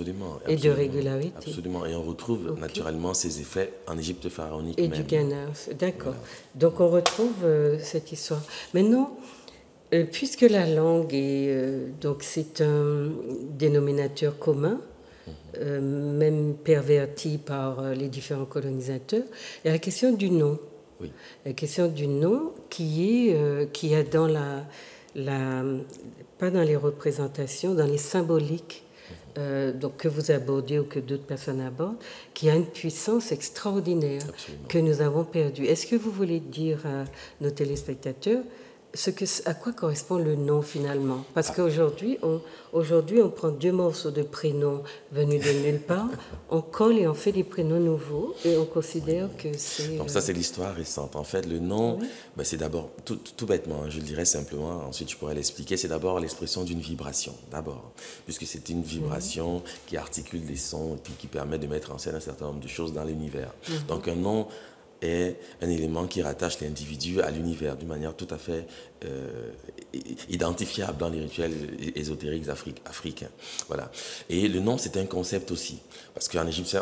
et de régularité. Absolument, et on retrouve naturellement ces effets en Égypte pharaonique et même. Du Ghana, d'accord. Voilà. Donc on retrouve cette histoire. Maintenant, puisque la langue est donc c'est un dénominateur commun, même pervertie par les différents colonisateurs. Il y a la question du nom. Oui. La question du nom qui est dans pas dans les représentations, dans les symboliques donc que vous abordez ou que d'autres personnes abordent, qui a une puissance extraordinaire. Absolument. Que nous avons perdue. Est-ce que vous voulez dire à nos téléspectateurs à quoi correspond le nom finalement? Parce qu'aujourd'hui, on prend 2 morceaux de prénoms venus de nulle part, on colle et on fait des prénoms nouveaux et on considère que c'est... Donc ça, c'est l'histoire récente. En fait, le nom, c'est d'abord, tout bêtement, je le dirais simplement, ensuite je pourrais l'expliquer, c'est d'abord l'expression d'une vibration, d'abord, puisque c'est une vibration qui articule des sons et puis qui permet de mettre en scène un certain nombre de choses dans l'univers. Donc un nom est un élément qui rattache l'individu à l'univers d'une manière tout à fait identifiable dans les rituels ésotériques africains. Voilà. Et le nom, c'est un concept aussi. Parce qu'en égyptien,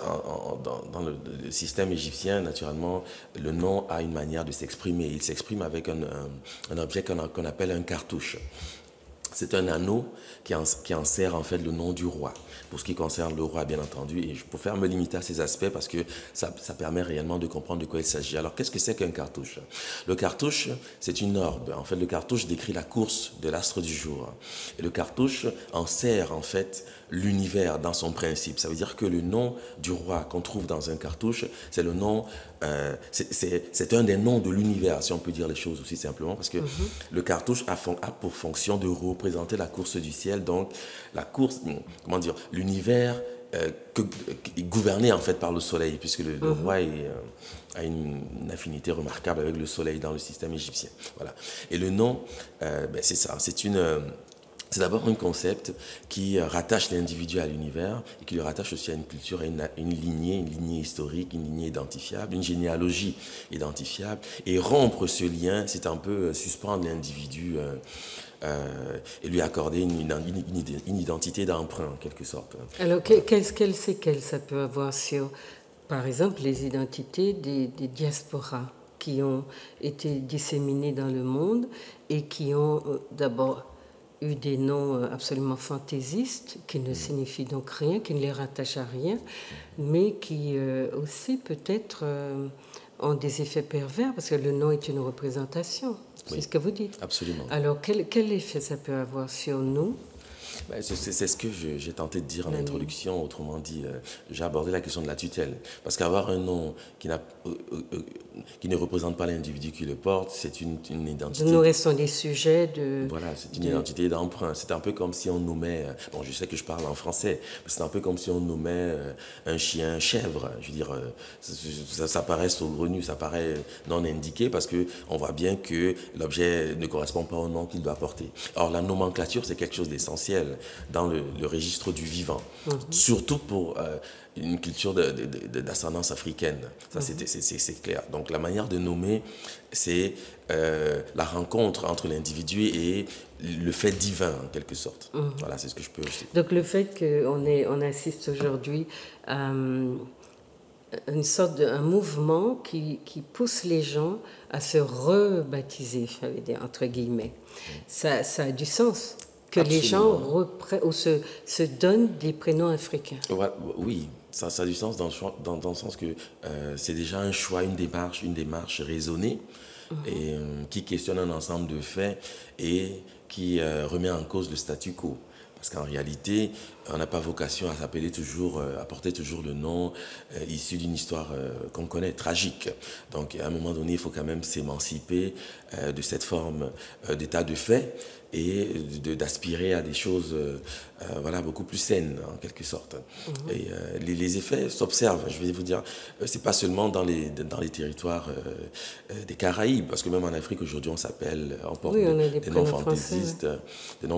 dans le système égyptien, naturellement, le nom a une manière de s'exprimer. Il s'exprime avec un objet qu'on appelle un cartouche. C'est un anneau qui enserre en fait le nom du roi. Pour ce qui concerne le roi, bien entendu, et je préfère me limiter à ces aspects parce que ça permet réellement de comprendre de quoi il s'agit. Alors, qu'est-ce que c'est qu'un cartouche? Le cartouche, c'est une orbe. En fait, le cartouche décrit la course de l'astre du jour. Et le cartouche enserre en fait l'univers dans son principe. Ça veut dire que le nom du roi qu'on trouve dans un cartouche, c'est le nom, c'est un des noms de l'univers, si on peut dire les choses aussi simplement, parce que le cartouche a pour fonction de représenter la course du ciel, donc la course, comment dire, l'univers gouverné en fait par le soleil, puisque le roi a une affinité remarquable avec le soleil dans le système égyptien. Voilà. Et le nom, c'est ça, c'est d'abord un concept qui rattache l'individu à l'univers et qui le rattache aussi à une culture, à une lignée historique, une lignée identifiable, une généalogie identifiable. Et rompre ce lien, c'est un peu suspendre l'individu et lui accorder une identité d'emprunt, en quelque sorte. Alors, quelles séquelles ça peut avoir sur, par exemple, les identités des diasporas qui ont été disséminées dans le monde et qui ont d'abord eu des noms absolument fantaisistes, qui ne signifient donc rien, qui ne les rattachent à rien, mais qui aussi peut-être ont des effets pervers, parce que le nom est une représentation, c'est ce que vous dites. Absolument. Alors, quel effet ça peut avoir sur nous? C'est ce que j'ai tenté de dire en introduction, autrement dit, j'ai abordé la question de la tutelle. Parce qu'avoir un nom qui ne représente pas l'individu qui le porte, c'est une identité. Nous restons des sujets de... Voilà, c'est une identité d'emprunt. C'est un peu comme si on nommait, bon, je sais que je parle en français, mais c'est un peu comme si on nommait un chien chèvre. Je veux dire, ça paraît saugrenu, ça paraît non indiqué parce qu'on voit bien que l'objet ne correspond pas au nom qu'il doit porter. Or, la nomenclature, c'est quelque chose d'essentiel dans le registre du vivant, surtout pour une culture d'ascendance africaine. Ça, c'est clair. Donc, la manière de nommer, c'est la rencontre entre l'individu et le fait divin, en quelque sorte. Voilà, c'est ce que je peux aussi. Donc, le fait qu'on assiste aujourd'hui à une sorte d'un mouvement qui pousse les gens à se rebaptiser, j'allais dire, entre guillemets. Ça a du sens. Que Absolument. Les gens se donnent des prénoms africains. Oui, ça a du sens dans le sens que c'est déjà un choix, une démarche raisonnée et qui questionne un ensemble de faits et qui remet en cause le statu quo. Parce qu'en réalité, on n'a pas vocation à s'appeler toujours, à porter toujours le nom issu d'une histoire qu'on connaît, tragique. Donc, à un moment donné, il faut quand même s'émanciper de cette forme d'état de fait et d'aspirer à des choses beaucoup plus saines, en quelque sorte. Et les effets s'observent, je vais vous dire, c'est pas seulement dans les territoires des Caraïbes, parce que même en Afrique, aujourd'hui, on porte des noms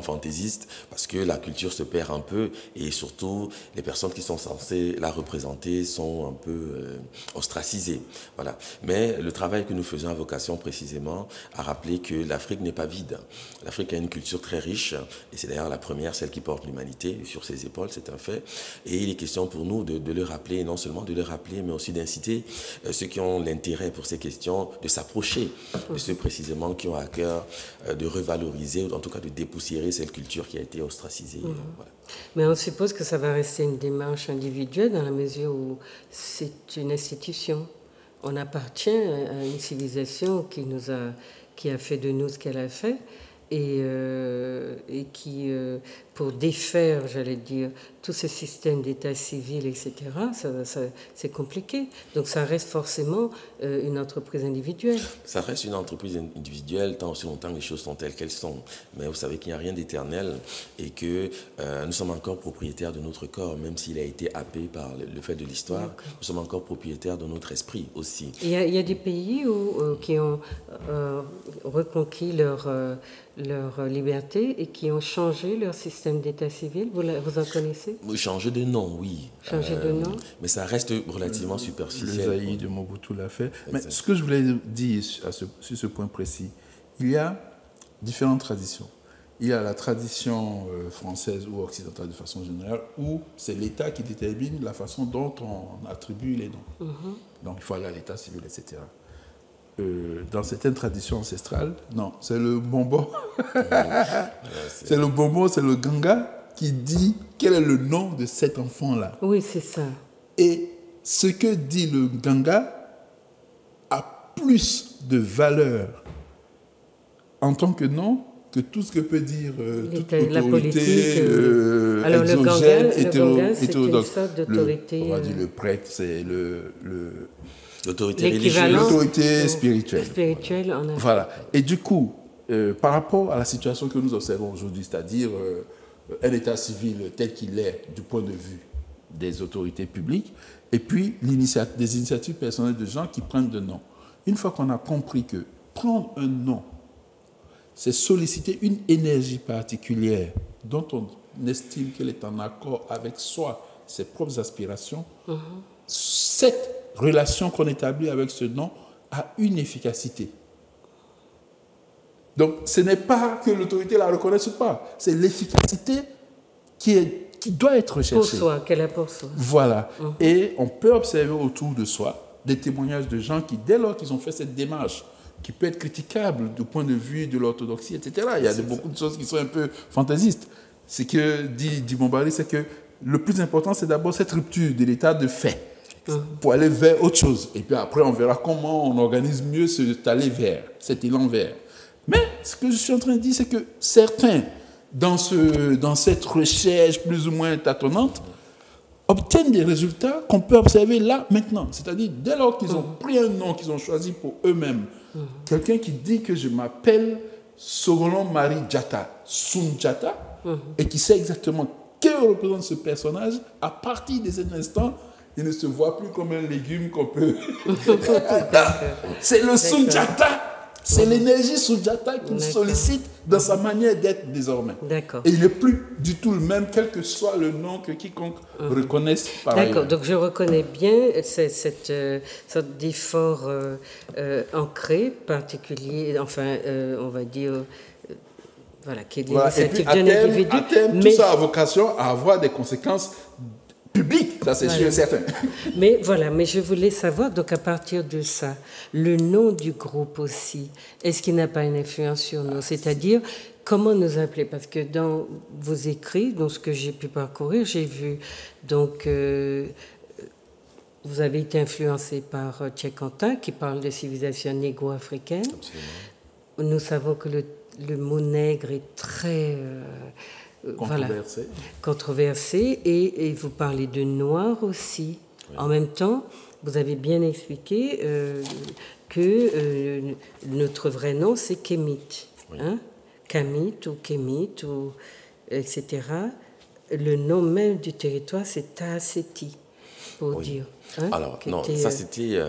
fantaisistes, parce que la culture se perd un peu, et surtout, les personnes qui sont censées la représenter sont un peu ostracisées. Voilà. Mais le travail que nous faisons a vocation précisément à rappeler que l'Afrique n'est pas vide. L'Afrique a une une culture très riche, et c'est d'ailleurs la première, celle qui porte l'humanité sur ses épaules, c'est un fait. Et il est question pour nous de le rappeler, non seulement de le rappeler, mais aussi d'inciter ceux qui ont l'intérêt pour ces questions de s'approcher de ceux précisément qui ont à cœur de revaloriser, ou en tout cas de dépoussiérer cette culture qui a été ostracisée. Voilà. Mais on suppose que ça va rester une démarche individuelle dans la mesure où c'est une institution. On appartient à une civilisation qui a fait de nous ce qu'elle a fait et qui, pour défaire, j'allais dire, tout ce système d'état civil, etc., c'est compliqué. Donc ça reste forcément une entreprise individuelle. Ça reste une entreprise individuelle tant aussi longtemps que les choses sont telles qu'elles sont. Mais vous savez qu'il n'y a rien d'éternel et que nous sommes encore propriétaires de notre corps, même s'il a été happé par le fait de l'histoire. Nous sommes encore propriétaires de notre esprit aussi. Il y a des pays qui ont reconquis leur liberté et qui ont changé leur système d'état civil. Vous en connaissez? Changer de nom, oui. Changer de nom. Mais ça reste relativement superficiel. Le Zaïre de Mobutu l'a fait. Mais ce que je voulais dire sur ce point précis, il y a différentes traditions. Il y a la tradition française ou occidentale de façon générale, où c'est l'État qui détermine la façon dont on attribue les noms. Donc il faut aller à l'état civil, etc. Dans certaines traditions ancestrales, non, c'est le bonbon. C'est le bonbon, c'est le ganga qui dit quel est le nom de cet enfant-là. Oui, c'est ça. Et ce que dit le ganga a plus de valeur en tant que nom que tout ce que peut dire toute la autorité politique. Alors exogène, le ganga, c'est une hétérodoxe. sorte d'autorité. On va dire le prêtre, c'est l'autorité religieuse. L'autorité spirituelle. Spirituelle, en Afrique. Voilà. Et du coup, par rapport à la situation que nous observons aujourd'hui, c'est-à-dire un état civil tel qu'il est du point de vue des autorités publiques, et puis des initiatives personnelles de gens qui prennent de noms. Une fois qu'on a compris que prendre un nom, c'est solliciter une énergie particulière dont on estime qu'elle est en accord avec soi, ses propres aspirations, cette relation qu'on établit avec ce nom a une efficacité. Donc, ce n'est pas que l'autorité la reconnaisse ou pas, c'est l'efficacité qui doit être recherchée. Pour soi, qu'elle a pour soi. Voilà. Et on peut observer autour de soi des témoignages de gens qui, dès lors qu'ils ont fait cette démarche, qui peut être critiquable du point de vue de l'orthodoxie, etc., il y a beaucoup de choses qui sont un peu fantaisistes. Ce que dit Bombari, c'est que le plus important, c'est d'abord cette rupture de l'état de fait pour aller vers autre chose. Et puis après, on verra comment on organise mieux cet aller vers, cet élan vers. Mais ce que je suis en train de dire, c'est que certains, dans cette recherche plus ou moins tâtonnante, obtiennent des résultats qu'on peut observer là, maintenant. C'est-à-dire, dès lors qu'ils ont pris un nom qu'ils ont choisi pour eux-mêmes, quelqu'un qui dit que je m'appelle Sogolon Marie Diatta, Sundiata, et qui sait exactement que représente ce personnage, à partir de cet instant, il ne se voit plus comme un légume qu'on peut... C'est le Sundiata. C'est l'énergie Sundiata qui sollicite dans sa manière d'être désormais. D'accord. Et il n'est plus du tout le même, quel que soit le nom que quiconque reconnaisse par ailleurs. D'accord, donc je reconnais bien cette sorte d'effort ancré, particulier, enfin, on va dire, voilà, qui est l'initiative d'un individu. À terme, tout ça a vocation à avoir des conséquences public, ça c'est sûr et certain. Mais voilà, mais je voulais savoir, donc à partir de ça, le nom du groupe aussi, est-ce qu'il n'a pas une influence sur nous? C'est-à-dire, comment nous appeler? Parce que dans vos écrits, dans ce que j'ai pu parcourir, j'ai vu, donc, vous avez été influencé par Cheikh Anta, qui parle de civilisation négro-africaine. Absolument. Nous savons que le mot nègre est très... controversé et vous parlez de noir aussi. Oui. En même temps, vous avez bien expliqué que notre vrai nom, c'est Kémit. Oui. Hein? Kamit ou Kémit, ou, etc. Le nom même du territoire, c'est Taaseti, pour dire. Hein, Alors, qui non, était, ça c'était,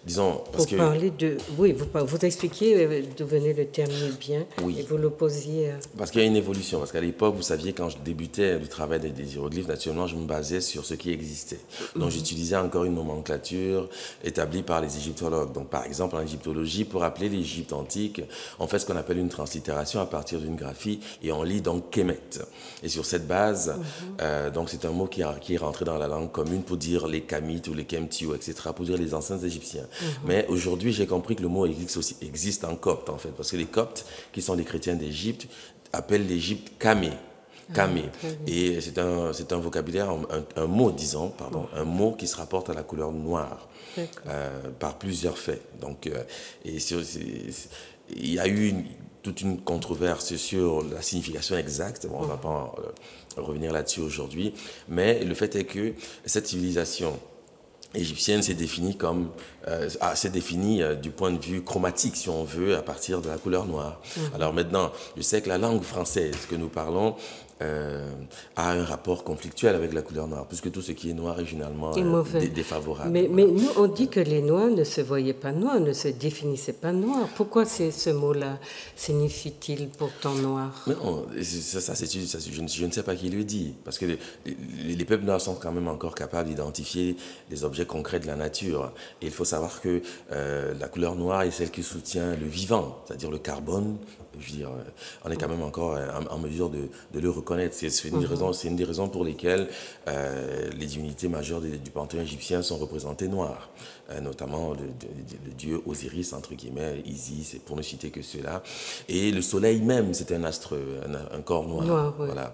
disons, parce pour que... parler de... Oui, vous expliquiez d'où venait le terme bien, Oui. et vous l'opposiez à... Parce qu'il y a une évolution. Parce qu'à l'époque, vous saviez, quand je débutais le travail des hiéroglyphes, naturellement, je me basais sur ce qui existait. Donc, j'utilisais encore une nomenclature établie par les égyptologues. Donc, par exemple, en égyptologie, pour appeler l'Égypte antique, on fait ce qu'on appelle une translittération à partir d'une graphie et on lit donc Kemet. Et sur cette base, donc c'est un mot qui est rentré dans la langue commune pour dire les Kamites ou les Kemtiou, etc., pour dire les anciens Égyptiens. Mais aujourd'hui, j'ai compris que le mot existe en copte, en fait, parce que les coptes, qui sont des chrétiens d'Égypte, appellent l'Égypte Kamé. Kamé. Et c'est un vocabulaire, un mot, disons, pardon, un mot qui se rapporte à la couleur noire par plusieurs faits. Donc, il y a eu toute une controverse sur la signification exacte. Bon, on ne va pas revenir là-dessus aujourd'hui. Mais le fait est que cette civilisation égyptienne s'est définie du point de vue chromatique, si on veut, à partir de la couleur noire. Alors maintenant, je sais que la langue française que nous parlons a un rapport conflictuel avec la couleur noire, puisque tout ce qui est noir est généralement défavorable. Mais nous, on dit que les Noirs ne se voyaient pas noirs, ne se définissaient pas noirs. Pourquoi ce mot-là signifie-t-il pourtant noir? Non, je ne sais pas qui le dit, parce que les peuples noirs sont quand même encore capables d'identifier les objets concrets de la nature. Et il faut savoir que la couleur noire est celle qui soutient le vivant, c'est-à-dire le carbone. Je veux dire, on est quand même encore en mesure de le reconnaître. C'est une des raisons pour lesquelles les divinités majeures du panthéon égyptien sont représentées noires, notamment le dieu Osiris, entre guillemets, Isis, pour ne citer que ceux-là. Et le soleil même, c'est un astre, un corps noir. Voilà.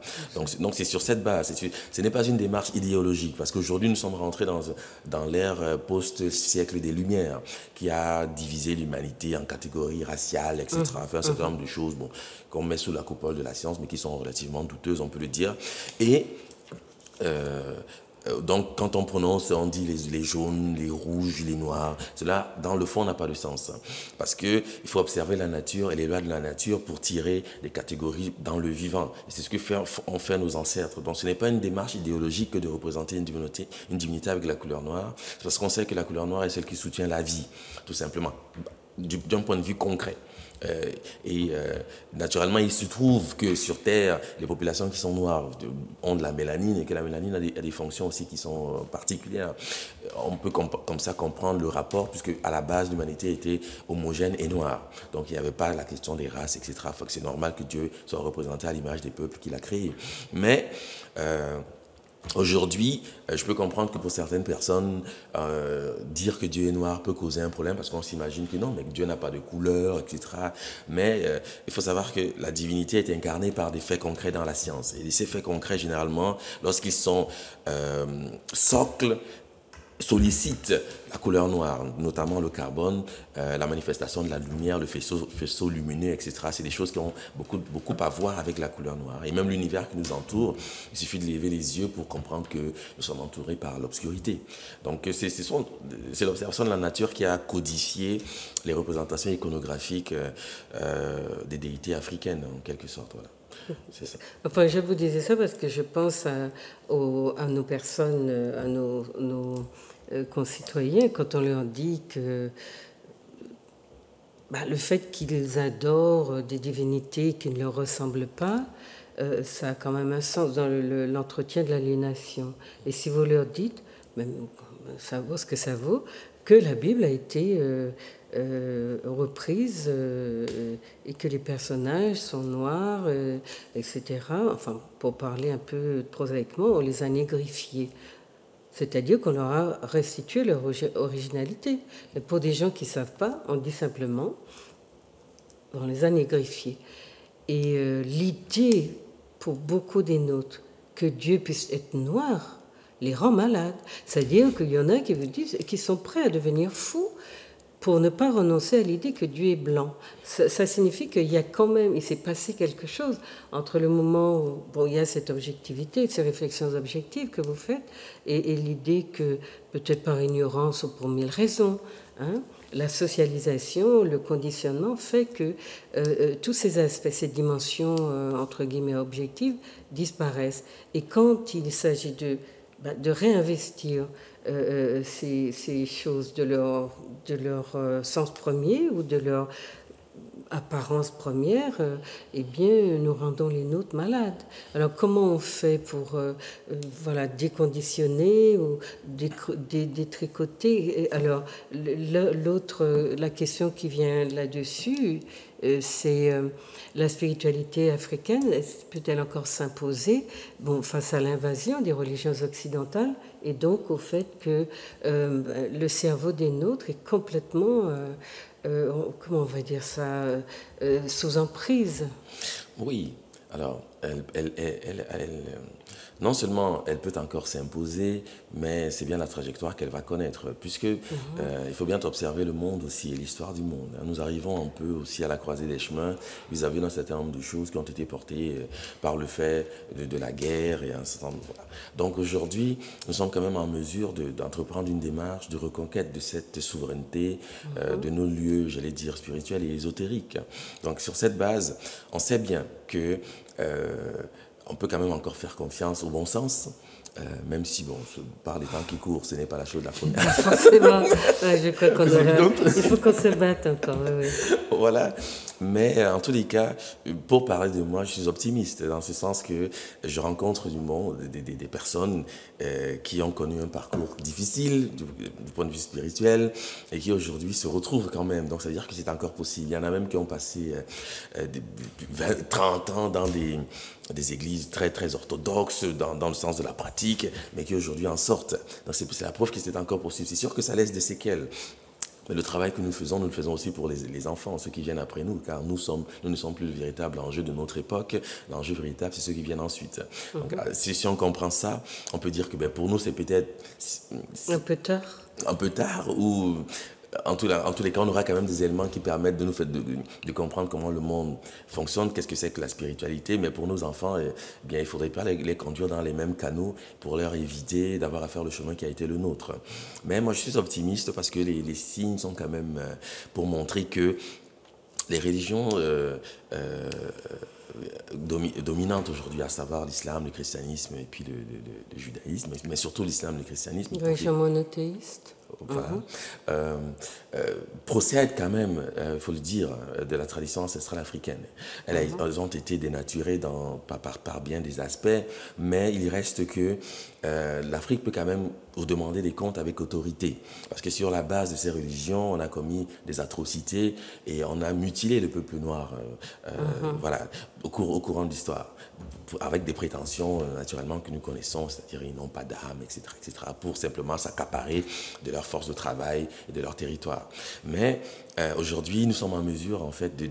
Donc c'est sur cette base. Ce n'est pas une démarche idéologique, parce qu'aujourd'hui nous sommes rentrés dans l'ère post-siècle des Lumières, qui a divisé l'humanité en catégories raciales, etc. Enfin, un certain nombre de choses qu'on met sous la coupole de la science, mais qui sont relativement douteuses, on peut le dire. Et donc, quand on prononce, on dit les jaunes, les rouges, les noirs. Cela, dans le fond, n'a pas de sens. Parce qu'il faut observer la nature et les lois de la nature pour tirer des catégories dans le vivant. Et c'est ce que ont fait nos ancêtres. Donc, ce n'est pas une démarche idéologique que de représenter une divinité avec la couleur noire. C'est parce qu'on sait que la couleur noire est celle qui soutient la vie, tout simplement, d'un point de vue concret. Naturellement, il se trouve que sur Terre, les populations qui sont noires ont de la mélanine et que la mélanine a des fonctions aussi qui sont particulières. On peut comme ça comprendre le rapport, puisque à la base, l'humanité était homogène et noire. Donc, il n'y avait pas la question des races, etc. Faut que c'est normal que Dieu soit représenté à l'image des peuples qu'il a créés. Mais aujourd'hui, je peux comprendre que pour certaines personnes, dire que Dieu est noir peut causer un problème parce qu'on s'imagine que non, mais Dieu n'a pas de couleur, etc. Mais il faut savoir que la divinité est incarnée par des faits concrets dans la science. Et ces faits concrets, généralement, lorsqu'ils sont socles, sollicitent la couleur noire, notamment le carbone, la manifestation de la lumière, le faisceau lumineux, etc. C'est des choses qui ont beaucoup à voir avec la couleur noire. Et même l'univers qui nous entoure, il suffit de lever les yeux pour comprendre que nous sommes entourés par l'obscurité. Donc c'est l'observation de la nature qui a codifié les représentations iconographiques des déités africaines, en quelque sorte. Voilà. C'est ça. Enfin, je vous disais ça parce que je pense à nos personnes, à nos concitoyens, quand on leur dit que le fait qu'ils adorent des divinités qui ne leur ressemblent pas, ça a quand même un sens dans l'entretien de l'aliénation. Et si vous leur dites, même ça vaut ce que ça vaut, que la Bible a été reprise et que les personnages sont noirs, etc. Enfin, pour parler un peu prosaïquement, on les a négrifiés. C'est-à-dire qu'on leur a restitué leur originalité. Et pour des gens qui ne savent pas, on dit simplement, on les a négrifiés. Et l'idée, pour beaucoup des nôtres, que Dieu puisse être noir, les rend malades. C'est-à-dire qu'il y en a qui sont prêts à devenir fous pour ne pas renoncer à l'idée que Dieu est blanc. Ça signifie qu'il y a quand même, il s'est passé quelque chose entre le moment où il y a cette objectivité, ces réflexions objectives que vous faites, et l'idée que, peut-être par ignorance ou pour mille raisons, la socialisation, le conditionnement fait que tous ces aspects, ces dimensions, entre guillemets, objectives, disparaissent. Et quand il s'agit de réinvestir ces choses de leur sens premier ou de leur apparence première, eh bien, nous rendons les nôtres malades. Alors, comment on fait pour déconditionner ou détricoter? Alors, la question qui vient là-dessus, c'est la spiritualité africaine peut-elle encore s'imposer face à l'invasion des religions occidentales et donc au fait que le cerveau des nôtres est complètement comment on va dire ça, sous emprise. Oui, alors, non seulement elle peut encore s'imposer, mais c'est bien la trajectoire qu'elle va connaître, puisque il faut bien observer le monde aussi et l'histoire du monde. Nous arrivons un peu aussi à la croisée des chemins vis-à-vis d'un certain nombre de choses qui ont été portées par le fait de la guerre et un certain nombre. Voilà. Donc aujourd'hui, nous sommes quand même en mesure d'entreprendre une démarche de reconquête de cette souveraineté de nos lieux, j'allais dire, spirituels et ésotériques. Donc sur cette base, on sait bien que on peut quand même encore faire confiance au bon sens, même si, par les temps qui courent, ce n'est pas la chose de la première. Forcément, je crois il faut qu'on se batte encore. Oui. Voilà, mais en tous les cas, pour parler de moi, je suis optimiste, dans ce sens que je rencontre du monde, des personnes qui ont connu un parcours difficile du point de vue spirituel et qui aujourd'hui se retrouvent quand même. Donc ça veut dire que c'est encore possible. Il y en a même qui ont passé 20, 30 ans dans des églises très très orthodoxes dans le sens de la pratique, mais qui aujourd'hui en sortent. Donc c'est la preuve que c'est encore possible. C'est sûr que ça laisse des séquelles. Mais le travail que nous le faisons aussi pour les enfants, ceux qui viennent après nous, car nous ne sommes plus le véritable enjeu de notre époque. L'enjeu véritable, c'est ceux qui viennent ensuite. Donc, si on comprend ça, on peut dire que pour nous, c'est peut-être un peu tard. Un peu tard, ou en tous les cas, on aura quand même des éléments qui permettent de nous faire de comprendre comment le monde fonctionne, qu'est-ce que c'est que la spiritualité. Mais pour nos enfants, bien, il ne faudrait pas les conduire dans les mêmes canaux pour leur éviter d'avoir à faire le chemin qui a été le nôtre. Mais moi, je suis optimiste parce que les signes sont quand même pour montrer que les religions dominantes aujourd'hui, à savoir l'islam, le christianisme et puis le judaïsme, mais surtout l'islam, le christianisme. Les religions monothéistes. Voilà. Procèdent quand même, il faut le dire, de la tradition ancestrale africaine. Elles ont été dénaturées par bien des aspects, mais il reste que l'Afrique peut quand même vous demander des comptes avec autorité. Parce que sur la base de ces religions, on a commis des atrocités et on a mutilé le peuple noir voilà, au courant de l'histoire, avec des prétentions naturellement que nous connaissons, c'est-à-dire ils n'ont pas d'âme, etc., pour simplement s'accaparer de leur force de travail et de leur territoire. Mais aujourd'hui, nous sommes en mesure en fait de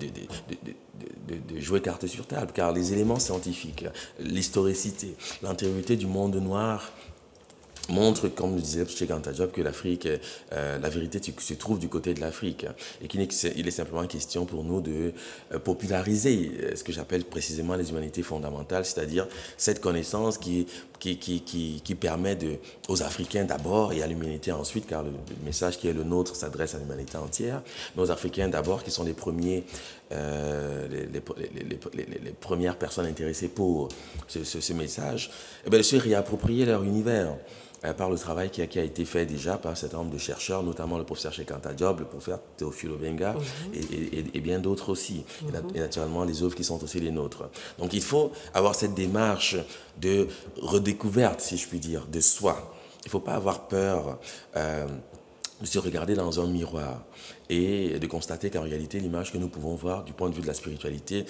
jouer carte sur table, car les éléments scientifiques, l'historicité, l'antériorité du monde noir montre, comme le disait Cheikh Anta Diop, que l'Afrique, la vérité se trouve du côté de l'Afrique et qu'il est simplement question pour nous de populariser ce que j'appelle précisément les humanités fondamentales, c'est-à-dire cette connaissance qui permet aux Africains d'abord et à l'humanité ensuite, car le message qui est le nôtre s'adresse à l'humanité entière, mais aux Africains d'abord qui sont les premiers les premières personnes intéressées pour ce message, de se réapproprier leur univers par le travail qui a été fait déjà par un certain nombre de chercheurs, notamment le professeur Cheikh Anta Diop, le professeur Théophile Obenga et bien d'autres aussi, et naturellement les œuvres qui sont aussi les nôtres. Donc il faut avoir cette démarche de redécouverte, si je puis dire, de soi. Il ne faut pas avoir peur de se regarder dans un miroir et de constater qu'en réalité, l'image que nous pouvons voir du point de vue de la spiritualité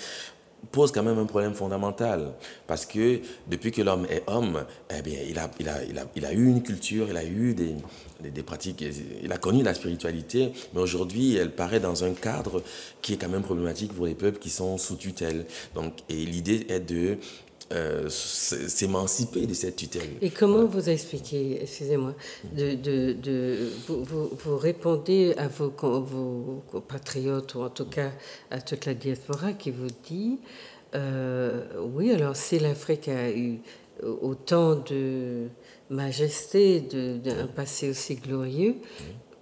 pose quand même un problème fondamental, parce que depuis que l'homme est homme, eh bien, il a eu une culture, il a eu des pratiques, il a connu la spiritualité, mais aujourd'hui, elle paraît dans un cadre qui est quand même problématique pour les peuples qui sont sous tutelle. Donc, et l'idée est de s'émanciper de cette tutelle. Et comment vous expliquez, excusez-moi, vous répondez à vos compatriotes, ou en tout cas à toute la diaspora qui vous dit, oui, alors si l'Afrique a eu autant de majesté, d'un passé aussi glorieux,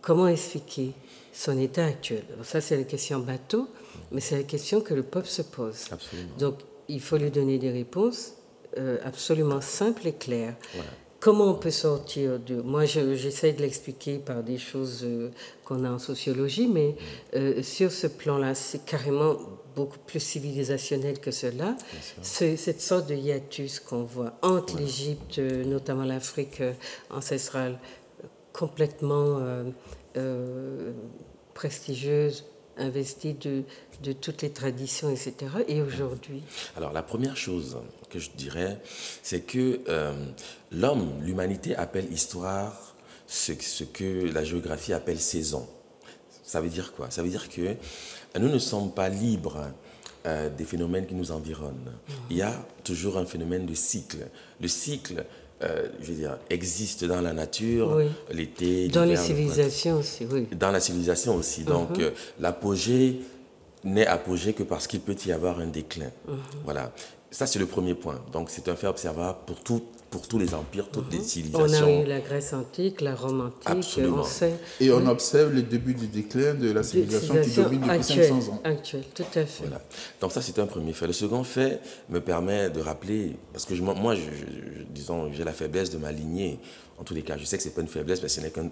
comment expliquer son état actuel? Alors ça, c'est la question bateau, mais c'est la question que le peuple se pose. Absolument. Donc, il faut lui donner des réponses absolument simples et claires. Voilà. comment on peut sortir de... Moi, j'essaie de l'expliquer par des choses qu'on a en sociologie, mais sur ce plan-là, c'est carrément beaucoup plus civilisationnel que cela. C'est cette sorte de hiatus qu'on voit entre l'Égypte, notamment l'Afrique ancestrale, complètement prestigieuse, investie de toutes les traditions, etc. Et aujourd'hui? Alors, la première chose que je dirais, c'est que l'homme, l'humanité appelle histoire ce que la géographie appelle saison. Ça veut dire quoi? Ça veut dire que nous ne sommes pas libres des phénomènes qui nous environnent. Il y a toujours un phénomène de cycle. Le cycle, je veux dire, existe dans la nature, l'été, dans les l'hiver, civilisations aussi, oui. Dans la civilisation aussi. Donc, l'apogée n'est apogée que parce qu'il peut y avoir un déclin. Voilà. Ça, c'est le premier point. Donc, c'est un fait observable pour tous les empires, toutes les civilisations. On a eu la Grèce antique, la Rome antique. Absolument. On sait, Et on observe le début du déclin de la civilisation qui domine depuis 500 ans. Actuelle, tout à fait. Voilà. Donc ça, c'est un premier fait. Le second fait me permet de rappeler, parce que moi, disons, j'ai la faiblesse de m'aligner. En tous les cas, je sais que ce n'est pas une faiblesse, mais ce n'est qu'une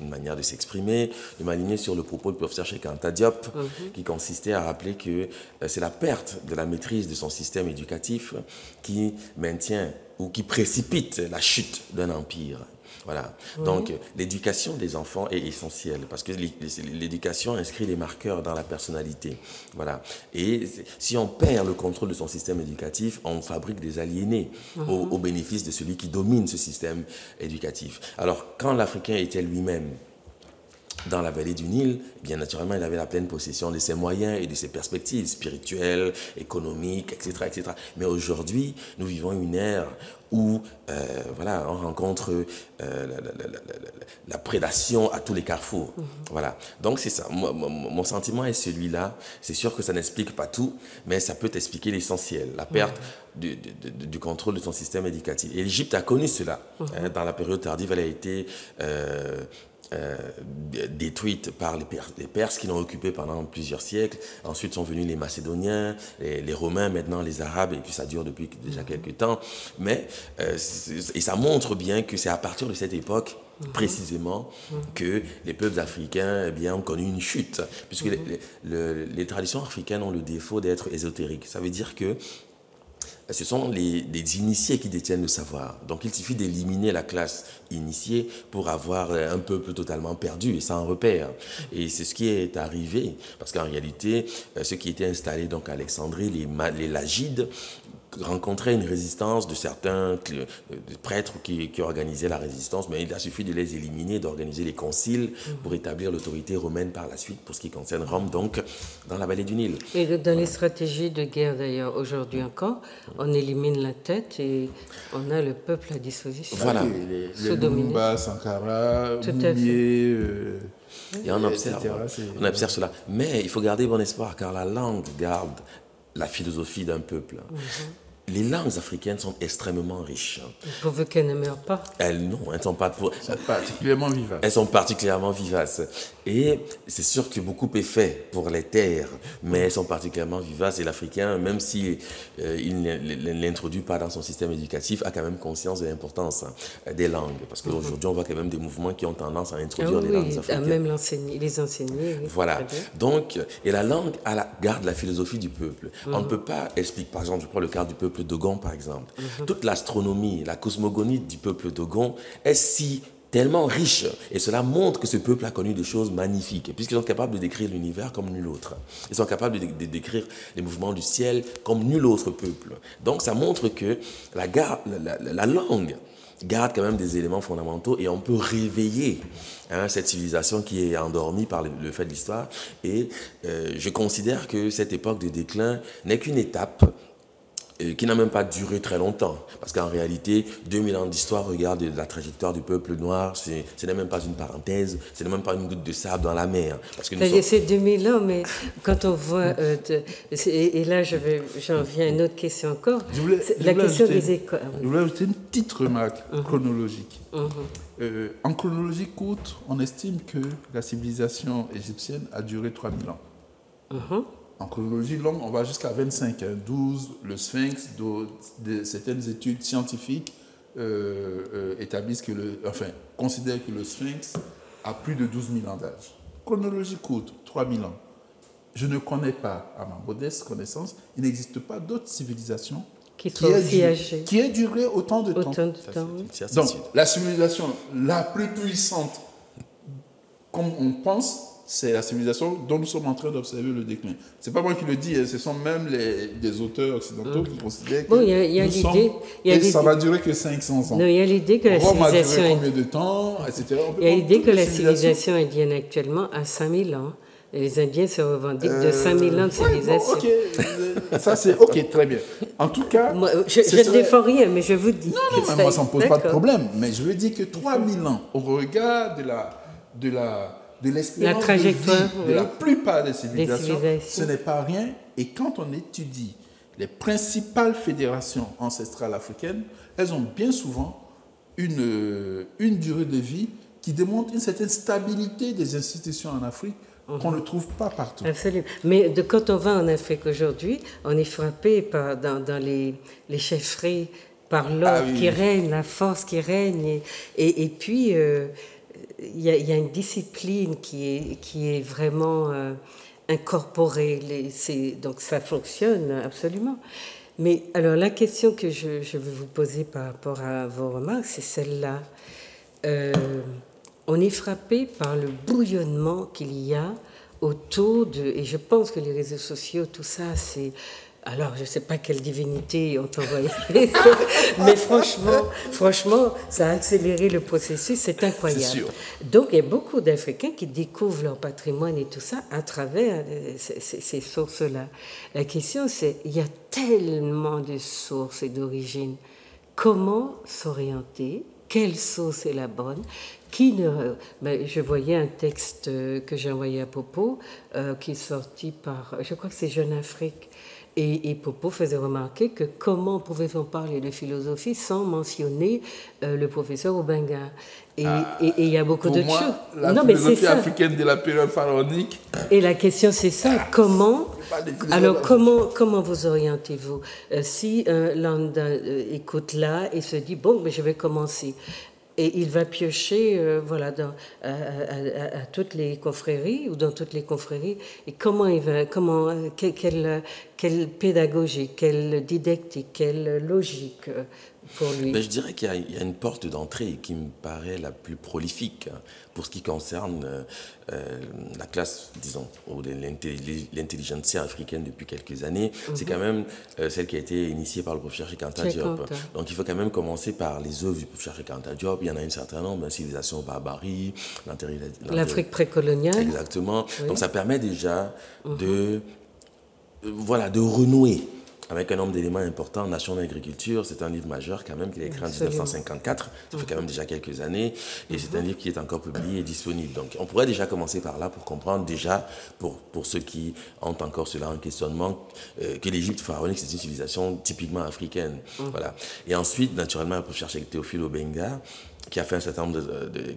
manière de s'exprimer, de m'aligner sur le propos du professeur Cheikh Anta Diop, qui consistait à rappeler que c'est la perte de la maîtrise de son système éducatif qui maintient ou qui précipite la chute d'un empire. Voilà. Donc, l'éducation des enfants est essentielle parce que l'éducation inscrit les marqueurs dans la personnalité. Voilà. Et si on perd le contrôle de son système éducatif, on fabrique des aliénés au bénéfice de celui qui domine ce système éducatif. Alors, quand l'Africain était lui-même dans la vallée du Nil, bien naturellement, il avait la pleine possession de ses moyens et de ses perspectives spirituelles, économiques, etc., etc. Mais aujourd'hui, nous vivons une ère où voilà, on rencontre la prédation à tous les carrefours. Voilà. Donc c'est ça. Mon sentiment est celui-là. C'est sûr que ça n'explique pas tout, mais ça peut expliquer l'essentiel, la perte du contrôle de son système éducatif. Et l'Égypte a connu cela. Dans la période tardive, elle a été détruite par les Perses qui l'ont occupée pendant plusieurs siècles. Ensuite sont venus les Macédoniens, les Romains, maintenant les Arabes, et puis ça dure depuis déjà quelques temps. Mais, et ça montre bien que c'est à partir de cette époque, précisément, que les peuples africains eh bien, ont connu une chute. Puisque les traditions africaines ont le défaut d'être ésotériques. Ça veut dire que ce sont des initiés qui détiennent le savoir. Donc il suffit d'éliminer la classe initiée pour avoir un peuple totalement perdu et sans repère. Et c'est ce qui est arrivé, parce qu'en réalité, ceux qui étaient installés donc à Alexandrie, les Lagides, rencontraient une résistance de certains prêtres qui organisaient la résistance, mais il a suffi de les éliminer, d'organiser les conciles pour établir l'autorité romaine par la suite, pour ce qui concerne Rome, donc dans la vallée du Nil. Et dans les stratégies de guerre d'ailleurs, aujourd'hui encore, on élimine la tête et on a le peuple à disposition. Voilà. Les Lumumba, Sankara, Mounier... et on observe cela. Mais il faut garder bon espoir, car la langue garde la philosophie d'un peuple. Les langues africaines sont extrêmement riches. Pourvu qu'elles ne meurent pas. Elles ne sont pas... Elles sont particulièrement vivaces. Elles sont particulièrement vivaces. Et c'est sûr que beaucoup est fait pour les terres, mais elles sont particulièrement vivaces. Et l'Africain, même s'il ne l'introduit pas dans son système éducatif, a quand même conscience de l'importance des langues. Parce qu'aujourd'hui, on voit quand même des mouvements qui ont tendance à introduire les langues africaines. Même les enseigner. Oui, voilà. Donc, et la langue garde la philosophie du peuple. On ne peut pas expliquer, par exemple, je prends le cas du peuple Dogon, par exemple. Toute l'astronomie, la cosmogonie du peuple Dogon est tellement riche, et cela montre que ce peuple a connu des choses magnifiques, puisqu'ils sont capables de décrire l'univers comme nul autre. Ils sont capables de décrire les mouvements du ciel comme nul autre peuple. Donc ça montre que la langue garde quand même des éléments fondamentaux, et on peut réveiller cette civilisation qui est endormie par le fait de l'histoire. Et je considère que cette époque de déclin n'est qu'une étape qui n'a même pas duré très longtemps. Parce qu'en réalité, 2000 ans d'histoire, regarde la trajectoire du peuple noir, ce n'est même pas une parenthèse, ce n'est même pas une goutte de sable dans la mer. C'est 2000 ans, mais quand on voit... et là, j'en viens à une autre question encore. La question des écoles. Je voulais ajouter une petite remarque chronologique. En chronologie courte, on estime que la civilisation égyptienne a duré 3000 ans. En chronologie longue, on va jusqu'à 25, 12, le Sphinx, certaines études scientifiques établissent considèrent que le Sphinx a plus de 12 000 ans d'âge. Chronologie courte, 3 000 ans. Je ne connais pas, à ma modeste connaissance, il n'existe pas d'autres civilisations qui ait duré autant de temps. Donc, la civilisation la plus puissante, comme on pense, c'est la civilisation dont nous sommes en train d'observer le déclin. Ce n'est pas moi qui le dis, ce sont même des auteurs occidentaux qui considèrent que ça va durer que 500 ans. Non, il y a l'idée que la civilisation... combien de temps, etc. Il y a l'idée que la civilisation indienne actuellement a 5000 ans. Les Indiens se revendiquent de 5000 ans de civilisation. Ça, c'est OK, très bien. En tout cas... Moi, je ne défends rien, mais je vous dis. Non, moi, ça ne me pose pas de problème. Mais je veux dire que 3000 ans, au regard de l'espérance de vie de la plupart des civilisations, ce n'est pas rien. Et quand on étudie les principales fédérations ancestrales africaines, elles ont bien souvent une durée de vie qui démontre une certaine stabilité des institutions en Afrique qu'on ne trouve pas partout. Absolument. Mais quand on va en Afrique aujourd'hui, on est frappé dans les chefferies par l'ordre qui règne, la force qui règne. Et puis, il y a une discipline qui est vraiment incorporée. Donc, ça fonctionne absolument. Mais alors, la question que je veux vous poser par rapport à vos remarques, c'est celle-là. On est frappé par le bouillonnement qu'il y a autour de... Et je pense que les réseaux sociaux, tout ça, c'est... Alors, je ne sais pas quelle divinité ont envoyé, mais franchement, ça a accéléré le processus, c'est incroyable. C'est sûr. Donc, il y a beaucoup d'Africains qui découvrent leur patrimoine et tout ça à travers ces sources-là. La question, c'est, il y a tellement de sources et d'origines. Comment s'orienter? Quelle source est la bonne? Je voyais un texte que j'ai envoyé à Popo, qui est sorti par, je crois que c'est Jeune Afrique, et Popo faisait remarquer que comment pouvait-on parler de philosophie sans mentionner le professeur Obenga. Et il y a beaucoup de choses. La philosophie africaine de la période pharaonique. Et la question, c'est ça. Comment vous orientez-vous? Si Landa écoute là et se dit, bon, mais je vais commencer. Et il va piocher à toutes les confréries ou dans toutes les confréries. Et quelle pédagogie, quelle didactique, quelle logique pour lui? Je dirais qu'il y a une porte d'entrée qui me paraît la plus prolifique pour ce qui concerne la classe, disons, ou l'intelligentsia africaine depuis quelques années. C'est quand même celle qui a été initiée par le professeur Cheikh Anta Diop. Donc il faut quand même commencer par les œuvres du professeur Cheikh Anta Diop. Il y en a un certain nombre, Civilisation Barbarie, l'Afrique précoloniale. Exactement. Oui. Donc ça permet déjà de renouer avec un nombre d'éléments importants. Nation d'agriculture, c'est un livre majeur quand même qu'il a écrit en 1954, ça fait quand même déjà quelques années, et c'est un livre qui est encore publié et disponible. Donc on pourrait déjà commencer par là pour comprendre déjà, pour ceux qui ont encore cela en questionnement, que l'Égypte pharaonique c'est une civilisation typiquement africaine. Voilà. Et ensuite, naturellement, le professeur Théophile Obenga, qui a fait un certain nombre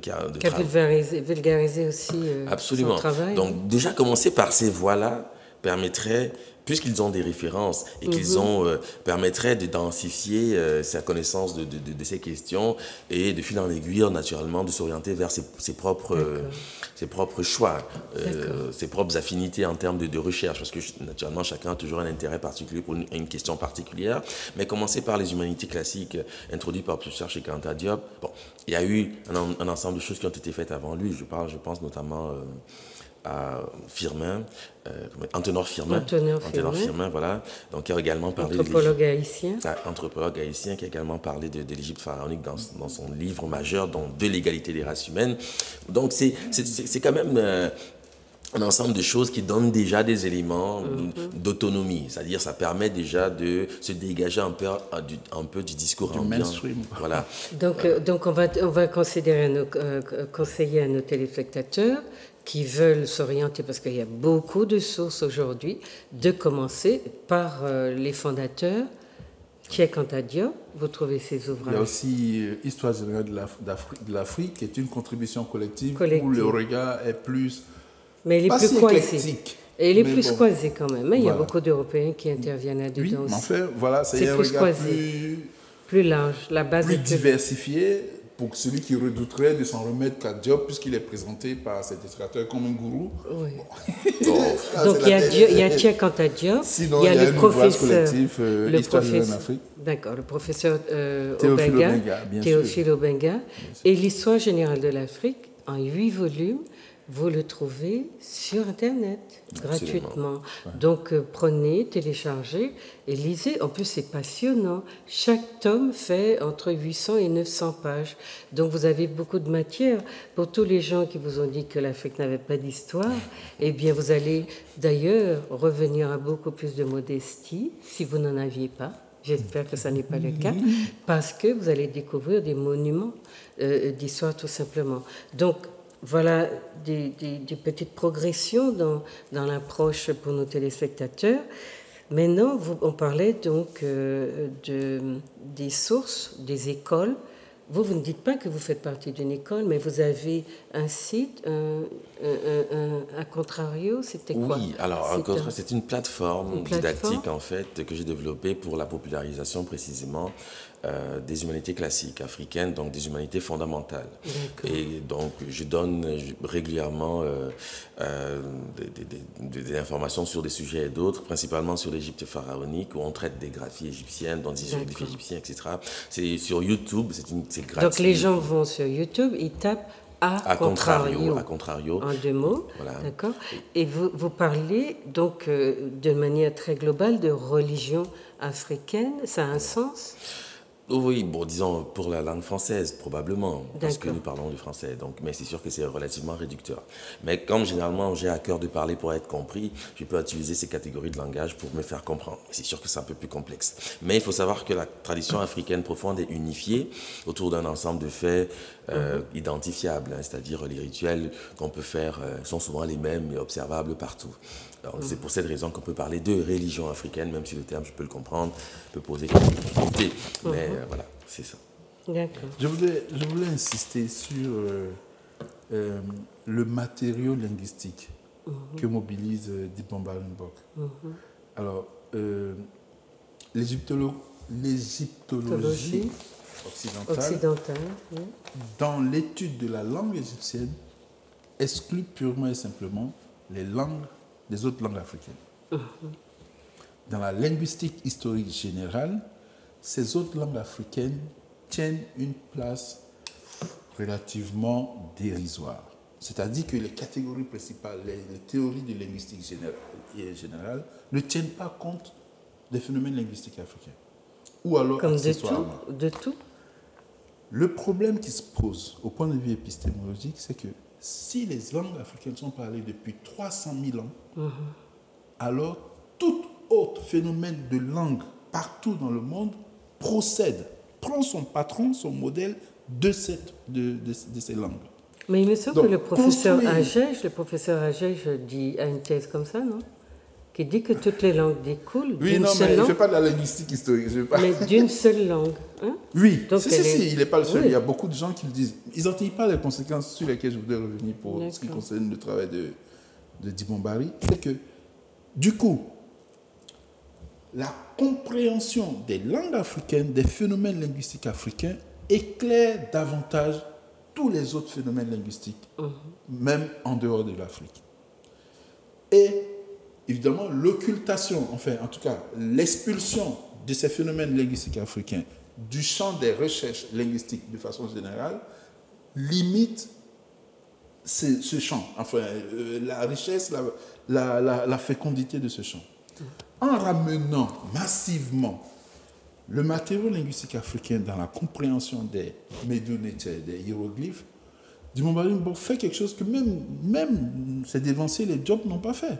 qui a vulgarisé aussi Absolument. Son travail. Donc déjà commencer par ces voies-là permettrait, puisqu'ils ont des références et qu'ils permettraient de densifier sa connaissance de ces questions et de fil en aiguille, naturellement, de s'orienter vers ses propres choix, ses propres affinités en termes de recherche, parce que naturellement, chacun a toujours un intérêt particulier pour une question particulière. Mais commencer par les humanités classiques introduites par le professeur Cheikh Anta Diop. Bon, il y a eu un ensemble de choses qui ont été faites avant lui. Je pense notamment à Firmin, Antenor Firmin, voilà, donc qui a également parlé anthropologue haïtien qui a également parlé de l'Égypte pharaonique dans son livre majeur, de l'égalité des races humaines. Donc c'est quand même un ensemble de choses qui donnent déjà des éléments d'autonomie, c'est-à-dire ça permet déjà de se dégager un peu du discours ambiant. Mainstream. Voilà. Donc on va conseiller à nos téléspectateurs qui veulent s'orienter, parce qu'il y a beaucoup de sources aujourd'hui, de commencer par les fondateurs. Cheikh Anta Diop, vous trouvez ses ouvrages. Il y a aussi Histoire générale de l'Afrique, qui est une contribution collective où le regard est plus... Mais il est plus croisé. Et il est plus croisé quand même. Il y a beaucoup d'Européens qui interviennent là-dedans. Oui, mais enfin, voilà, c'est un regard Plus large. La base plus est diversifié pour celui qui redouterait de s'en remettre qu'à Diop, puisqu'il est présenté par cet illustrateur comme un gourou. Oui. Bon. Donc il y a Tchèque-Anta Diop, Sinon, il y a un le ouvrage professeur, collectif, Histoire de l'Afrique. D'accord, le professeur Théophile Obenga, Obenga, bien Théophile sûr. Obenga, et l'histoire générale de l'Afrique en 8 volumes. Vous le trouvez sur Internet, gratuitement. Donc, prenez, téléchargez et lisez. En plus, c'est passionnant. Chaque tome fait entre 800 et 900 pages. Donc, vous avez beaucoup de matière. Pour tous les gens qui vous ont dit que l'Afrique n'avait pas d'histoire, eh bien, vous allez d'ailleurs revenir à beaucoup plus de modestie, si vous n'en aviez pas. J'espère que ça n'est pas le cas, parce que vous allez découvrir des monuments d'histoire, tout simplement. Donc, voilà des petites progressions dans l'approche pour nos téléspectateurs. Maintenant, on parlait donc des sources, des écoles. Vous ne dites pas que vous faites partie d'une école, mais vous avez un site, à contrario, c'était quoi? Oui, alors c'est une plateforme didactique en fait que j'ai développée pour la popularisation précisément des humanités classiques africaines, donc des humanités fondamentales. Et donc je donne régulièrement des informations sur des sujets et d'autres, principalement sur l'Égypte pharaonique, où on traite des graphies égyptiennes, dans des hiéroglyphes égyptiens, etc. C'est sur YouTube, c'est gratuit. Donc les gens vont sur YouTube, ils tapent à contrario. À contrario. En 2 mots, voilà. D'accord. Et vous parlez donc de manière très globale de religion africaine, ça a un sens? Oui, bon, disons pour la langue française, probablement, parce que nous parlons du français. Donc, mais c'est sûr que c'est relativement réducteur. Mais comme généralement j'ai à cœur de parler pour être compris, je peux utiliser ces catégories de langage pour me faire comprendre. C'est sûr que c'est un peu plus complexe. Mais il faut savoir que la tradition africaine profonde est unifiée autour d'un ensemble de faits identifiables, hein, c'est-à-dire les rituels qu'on peut faire sont souvent les mêmes et observables partout. Alors, c'est pour cette raison qu'on peut parler de religion africaine, même si le terme, je peux le comprendre, peut poser quelques difficultés. Mais voilà, c'est ça. D'accord. Je voulais insister sur le matériau linguistique que mobilise Dibomba Mbok. Alors, l'égyptologie occidentale, oui. dans l'étude de la langue égyptienne, exclut purement et simplement les autres langues africaines. Dans la linguistique historique générale, ces autres langues africaines tiennent une place relativement dérisoire. C'est-à-dire que les catégories principales, les théories de linguistique générale ne tiennent pas compte des phénomènes linguistiques africains. Ou alors comme accessoirement. de tout. Le problème qui se pose au point de vue épistémologique, c'est que si les langues africaines sont parlées depuis 300 000 ans, alors tout autre phénomène de langue partout dans le monde prend son patron, son modèle de ces langues. Mais il me semble que le professeur Agege dit a une thèse comme ça, non? Qui dit que toutes les langues découlent d'une seule langue. Il ne fait pas de la linguistique historique. Mais d'une seule langue. Hein? Oui, donc il n'est pas le seul. Oui. Il y a beaucoup de gens qui le disent. Ils n'en tirent pas les conséquences sur lesquelles je voudrais revenir pour ce qui concerne le travail de Dibombari. C'est que, du coup, la compréhension des langues africaines, des phénomènes linguistiques africains, éclaire davantage tous les autres phénomènes linguistiques, même en dehors de l'Afrique. Et évidemment, l'occultation, en tout cas, l'expulsion de ces phénomènes linguistiques africains du champ des recherches linguistiques de façon générale limite ce champ, la richesse, la fécondité de ce champ. En ramenant massivement le matériau linguistique africain dans la compréhension des médionétiers, des hiéroglyphes, Dibomba Mbok fait quelque chose que même ces dévanciers, les Diop, n'ont pas fait.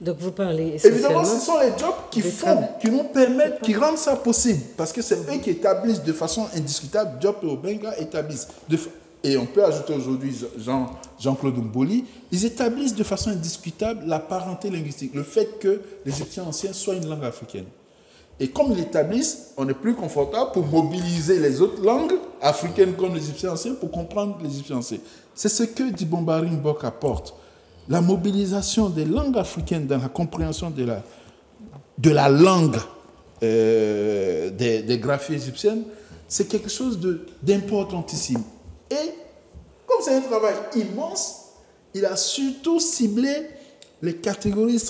Donc vous parlez essentiellement... Évidemment, ce sont les Diop qui rendent ça possible. Parce que c'est eux qui établissent de façon indiscutable, Diop et Obenga établissent, et on peut ajouter aujourd'hui Jean-Claude Mboli, ils établissent de façon indiscutable la parenté linguistique, le fait que l'égyptien ancien soit une langue africaine. Et comme ils l'établissent, on est plus confortable pour mobiliser les autres langues africaines comme l'égyptien ancien pour comprendre l'égyptien ancien. C'est ce que Dibomba Mbok apporte. La mobilisation des langues africaines dans la compréhension de la langue des graphies égyptiennes, c'est quelque chose d'importantissime. Et comme c'est un travail immense, il a surtout ciblé les catégories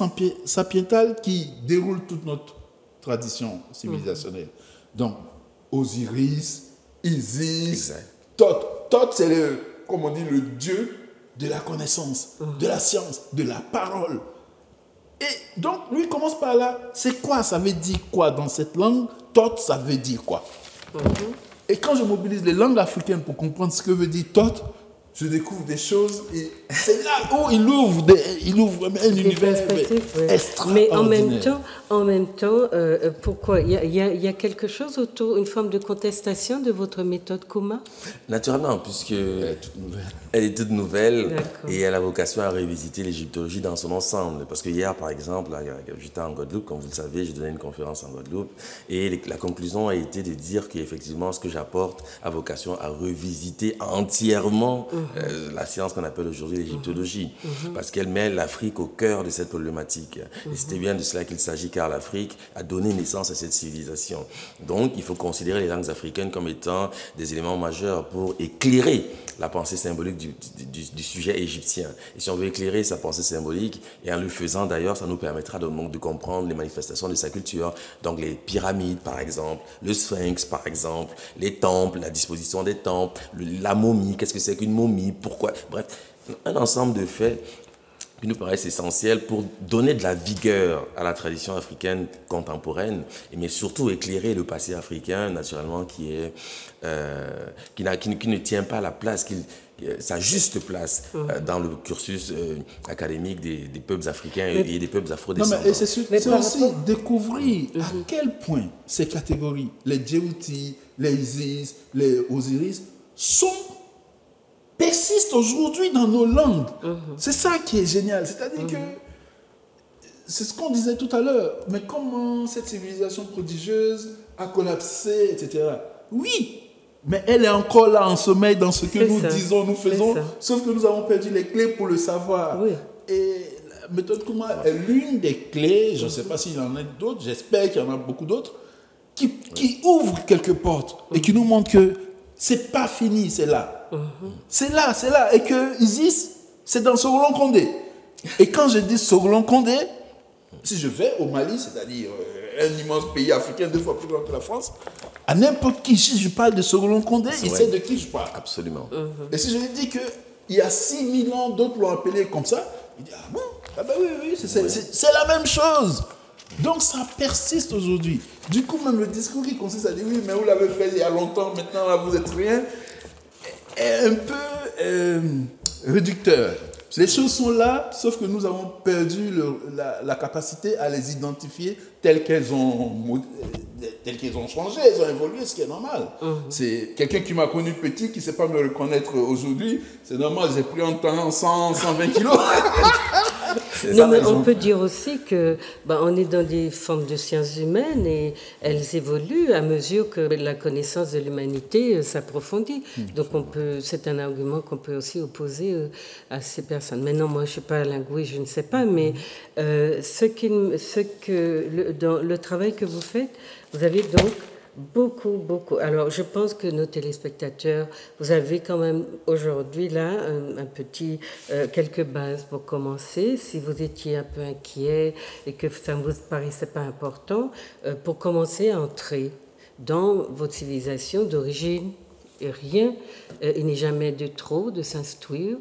sapientales qui déroulent toute notre tradition civilisationnelle. Donc, Osiris, Isis, Thoth. Thoth, c'est comme on dit, le dieu de la connaissance, de la science, de la parole. Et donc, lui, il commence par là. C'est quoi? Ça veut dire quoi dans cette langue? Thoth, ça veut dire quoi? Et quand je mobilise les langues africaines pour comprendre ce que veut dire Thoth, je découvre des choses et c'est là où il ouvre un univers extraordinaire. Mais en même temps, pourquoi il y a quelque chose autour, une forme de contestation de votre méthode Kuma? Naturellement, puisque elle est toute nouvelle et elle a vocation à revisiter l'égyptologie dans son ensemble. Parce que hier, par exemple, j'étais en Guadeloupe, comme vous le savez, j'ai donné une conférence en Guadeloupe et la conclusion a été de dire qu'effectivement, ce que j'apporte a vocation à revisiter entièrement la science qu'on appelle aujourd'hui l'égyptologie, parce qu'elle met l'Afrique au cœur de cette problématique. Et c'était bien de cela qu'il s'agit, car l'Afrique a donné naissance à cette civilisation. Donc, il faut considérer les langues africaines comme étant des éléments majeurs pour éclairer la pensée symbolique du sujet égyptien. Et si on veut éclairer sa pensée symbolique, et en le faisant d'ailleurs, ça nous permettra de comprendre les manifestations de sa culture. Donc les pyramides, par exemple, le sphinx, par exemple, les temples, la disposition des temples, la momie, qu'est-ce que c'est qu'une momie, pourquoi, bref, un ensemble de faits qui nous paraissent essentiels pour donner de la vigueur à la tradition africaine contemporaine, mais surtout éclairer le passé africain, naturellement, qui ne tient pas la place, sa juste place dans le cursus académique des peuples africains et des peuples afro-descendants. Non, mais c'est aussi découvrir à quel point ces catégories, les Djéouti, les Isis, les Osiris, persistent aujourd'hui dans nos langues. C'est ça qui est génial. C'est-à-dire que c'est ce qu'on disait tout à l'heure. Mais comment cette civilisation prodigieuse a collapsé, etc. Oui, mais elle est encore là en sommeil dans ce que nous disons, nous faisons, sauf que nous avons perdu les clés pour le savoir. Oui. Et la méthode Kuma est l'une des clés, je ne sais pas s'il y en a d'autres, j'espère qu'il y en a beaucoup d'autres, qui ouvre quelques portes et qui nous montre que c'est pas fini, c'est là. C'est là. Et que Isis, c'est dans Sogolon Kondé. Et quand je dis Sogolon Kondé, si je vais au Mali, c'est-à-dire un immense pays africain 2 fois plus grand que la France, à n'importe qui, si je parle de Sogolon Kondé, il sait de qui je parle. Absolument. Et si je lui dis qu'il y a 6000 ans, d'autres l'ont appelé comme ça, il dit, ah bon? Ah ben oui, c'est la même chose. Donc ça persiste aujourd'hui. Du coup, même le discours qui consiste à dire, oui, mais vous l'avez fait il y a longtemps, maintenant là, vous n'êtes rien, est un peu réducteur. Les choses sont là, sauf que nous avons perdu la capacité à les identifier telles qu'elles ont changé, elles ont évolué, ce qui est normal. C'est quelqu'un qui m'a connu petit, qui ne sait pas me reconnaître aujourd'hui, c'est normal, j'ai pris en temps 120 kilos. Non, mais on peut dire aussi que on est dans des formes de sciences humaines et elles évoluent à mesure que la connaissance de l'humanité s'approfondit. Donc c'est un argument qu'on peut aussi opposer à ces personnes. Maintenant, moi, je ne suis pas linguiste, je ne sais pas, mais dans le travail que vous faites, vous avez donc beaucoup. Alors, je pense que nos téléspectateurs, vous avez quand même aujourd'hui là quelques bases pour commencer. Si vous étiez un peu inquiet et que ça ne vous paraissait pas important, pour commencer à entrer dans votre civilisation d'origine, et rien, il n'est jamais de trop de s'instruire,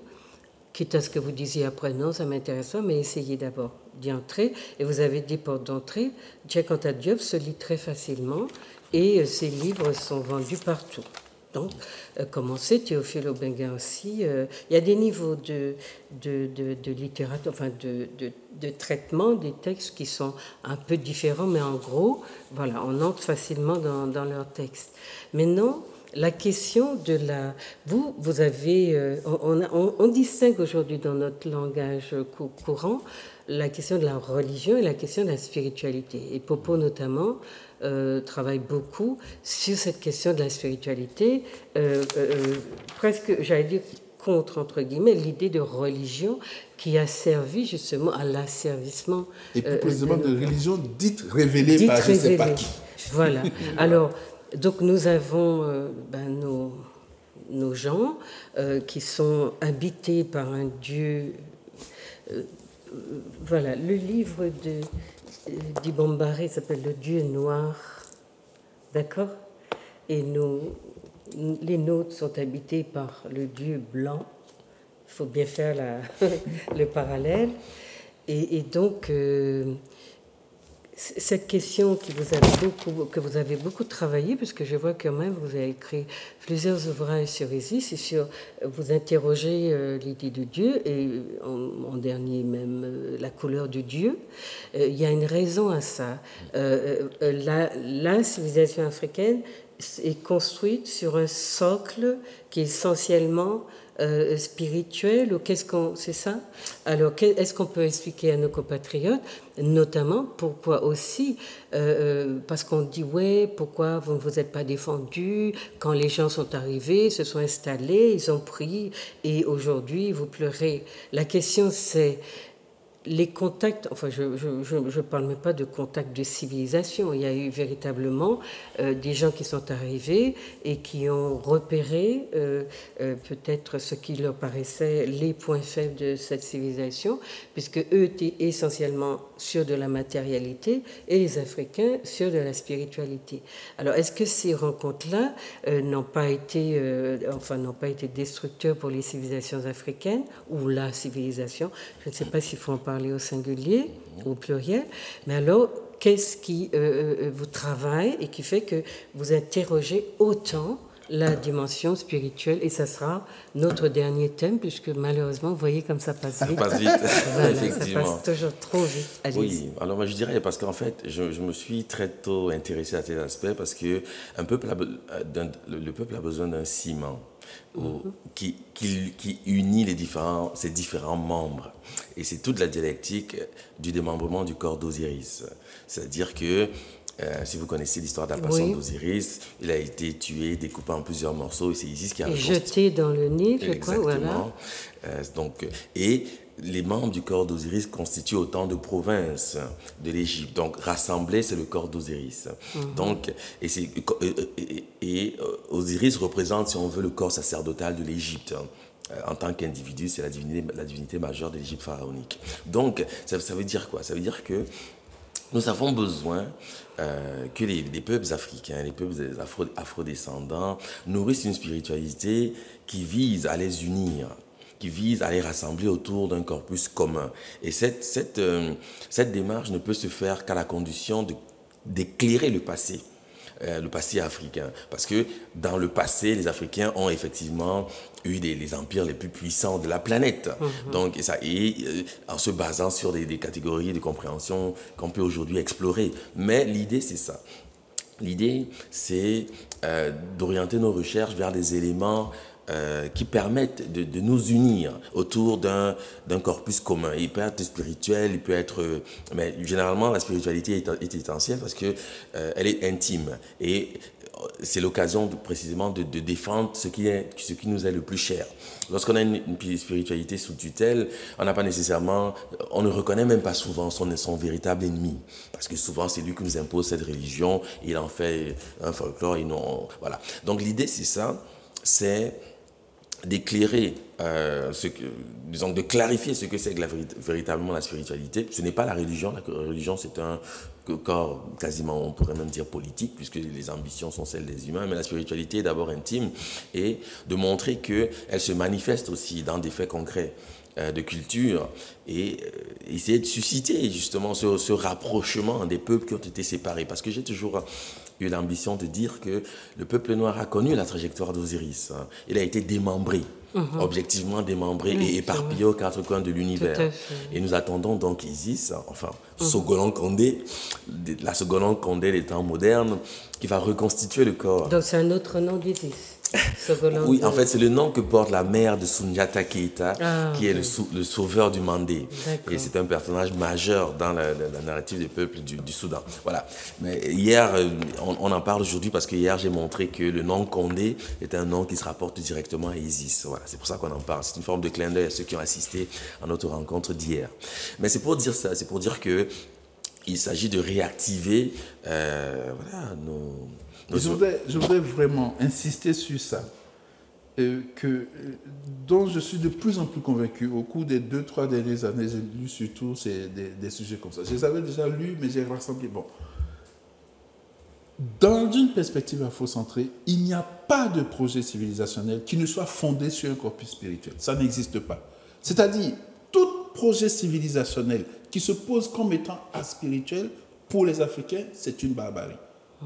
quitte à ce que vous disiez après, non, ça m'intéresse pas, mais essayez d'abord d'y entrer. Et vous avez des portes d'entrée. Cheikh Anta Diop se lit très facilement et ses livres sont vendus partout. Donc, commencez, Théophile Obenga aussi. Il y a des niveaux de littérature, enfin de traitement des textes qui sont un peu différents, mais en gros, voilà, on entre facilement dans leurs textes. Maintenant, la question de vous avez, on distingue aujourd'hui dans notre langage courant la question de la religion et la question de la spiritualité. Et Popo notamment travaille beaucoup sur cette question de la spiritualité, presque, j'allais dire, contre, entre guillemets, l'idée de religion qui a servi justement à l'asservissement. Et plus précisément de religion dite révélée par je ne sais pas qui. Voilà. Alors, donc nous avons nos gens qui sont habités par un Dieu. Voilà, le livre d'Ibombaré s'appelle Le Dieu noir. D'accord? Et les nôtres sont habités par le Dieu blanc. Il faut bien faire le parallèle. Et donc, cette question que vous avez beaucoup travaillé, puisque je vois quand même vous avez écrit plusieurs ouvrages sur Isis et sur vous interrogez l'idée de Dieu et en dernier même la couleur de Dieu. Il y a une raison à ça. La civilisation africaine est construite sur un socle qui est essentiellement spirituel, ou c'est ça? Alors, est-ce qu'on peut expliquer à nos compatriotes, notamment pourquoi aussi, parce qu'on dit ouais, pourquoi vous ne vous êtes pas défendus quand les gens sont arrivés, se sont installés, ils ont pris et aujourd'hui vous pleurez. La question c'est les contacts, enfin je ne parle même pas de contacts de civilisation, il y a eu véritablement des gens qui sont arrivés et qui ont repéré peut-être ce qui leur paraissait les points faibles de cette civilisation, puisque eux étaient essentiellement sur de la matérialité et les Africains sur de la spiritualité. Alors est-ce que ces rencontres-là n'ont pas été destructeurs pour les civilisations africaines ou la civilisation? Je ne sais pas s'il faut en parler au singulier ou au pluriel, mais alors qu'est-ce qui vous travaille et qui fait que vous interrogez autant la dimension spirituelle, et ça sera notre dernier thème, puisque malheureusement, vous voyez comme ça passe vite. Ça passe vite, voilà, effectivement. Ça passe toujours trop vite. Allez-y. Oui, alors moi je dirais, parce qu'en fait, je me suis très tôt intéressé à cet aspect, parce que le peuple a besoin d'un ciment qui unit ses différents membres. Et c'est toute la dialectique du démembrement du corps d'Osiris. C'est-à-dire que si vous connaissez l'histoire de la passion d'Osiris, il a été tué, découpé en plusieurs morceaux, et c'est Isis qui a jeté dans le Nil, je crois. Exactement. Voilà. Et les membres du corps d'Osiris constituent autant de provinces de l'Égypte. Donc, rassemblés, c'est le corps d'Osiris. Donc, Osiris représente, si on veut, le corps sacerdotal de l'Égypte. En tant qu'individu, c'est la divinité majeure de l'Égypte pharaonique. Donc, ça veut dire quoi? Ça veut dire que nous avons besoin que les peuples africains, les peuples afrodescendants nourrissent une spiritualité qui vise à les unir, qui vise à les rassembler autour d'un corpus commun. Et cette démarche ne peut se faire qu'à la condition d'éclairer le passé africain. Parce que dans le passé, les Africains ont effectivement eu les empires les plus puissants de la planète. Donc, en se basant sur des catégories de compréhension qu'on peut aujourd'hui explorer. Mais l'idée, c'est ça. L'idée, c'est d'orienter nos recherches vers des éléments qui permettent de nous unir autour d'un corpus commun. Il peut être spirituel, il peut être... mais généralement, la spiritualité est essentielle parce qu'elle est intime. Et c'est l'occasion précisément de défendre ce qui nous est le plus cher. Lorsqu'on a une spiritualité sous tutelle, on ne reconnaît même pas souvent son véritable ennemi. Parce que souvent, c'est lui qui nous impose cette religion, et il en fait un folklore. Voilà. Donc l'idée, c'est ça, c'est d'éclairer, de clarifier ce que c'est véritablement la spiritualité. Ce n'est pas la religion. La religion, c'est un corps quasiment, on pourrait même dire politique, puisque les ambitions sont celles des humains, mais la spiritualité est d'abord intime, et de montrer qu'elle se manifeste aussi dans des faits concrets de culture, et essayer de susciter justement ce rapprochement des peuples qui ont été séparés. Parce que j'ai toujours eu l'ambition de dire que le peuple noir a connu la trajectoire d'Osiris. Il a été démembré, objectivement démembré et éparpillé aux quatre coins de l'univers. Et nous attendons donc Isis, enfin Sogolon Kondé, la Sogolon Kondé des temps modernes, qui va reconstituer le corps. Donc c'est un autre nom d'Isis. Oui, en fait, c'est le nom que porte la mère de Soundiata Keïta, qui est le sauveur du Mandé. Et c'est un personnage majeur dans la narrative des peuples du Soudan. Voilà. Mais hier, on en parle aujourd'hui parce que hier, j'ai montré que le nom Kondé est un nom qui se rapporte directement à Isis. Voilà, c'est pour ça qu'on en parle. C'est une forme de clin d'œil à ceux qui ont assisté à notre rencontre d'hier. Mais c'est pour dire ça, c'est pour dire que il s'agit de réactiver voilà, Je voudrais vraiment insister sur ça, dont je suis de plus en plus convaincu. Au cours des 2-3 dernières années, j'ai lu surtout des sujets comme ça. Je les avais déjà lus, mais j'ai rassemblé. Bon. Dans une perspective afrocentrée, il n'y a pas de projet civilisationnel qui ne soit fondé sur un corpus spirituel. Ça n'existe pas. C'est-à-dire, tout projet civilisationnel qui se pose comme étant aspirituel, pour les Africains, c'est une barbarie.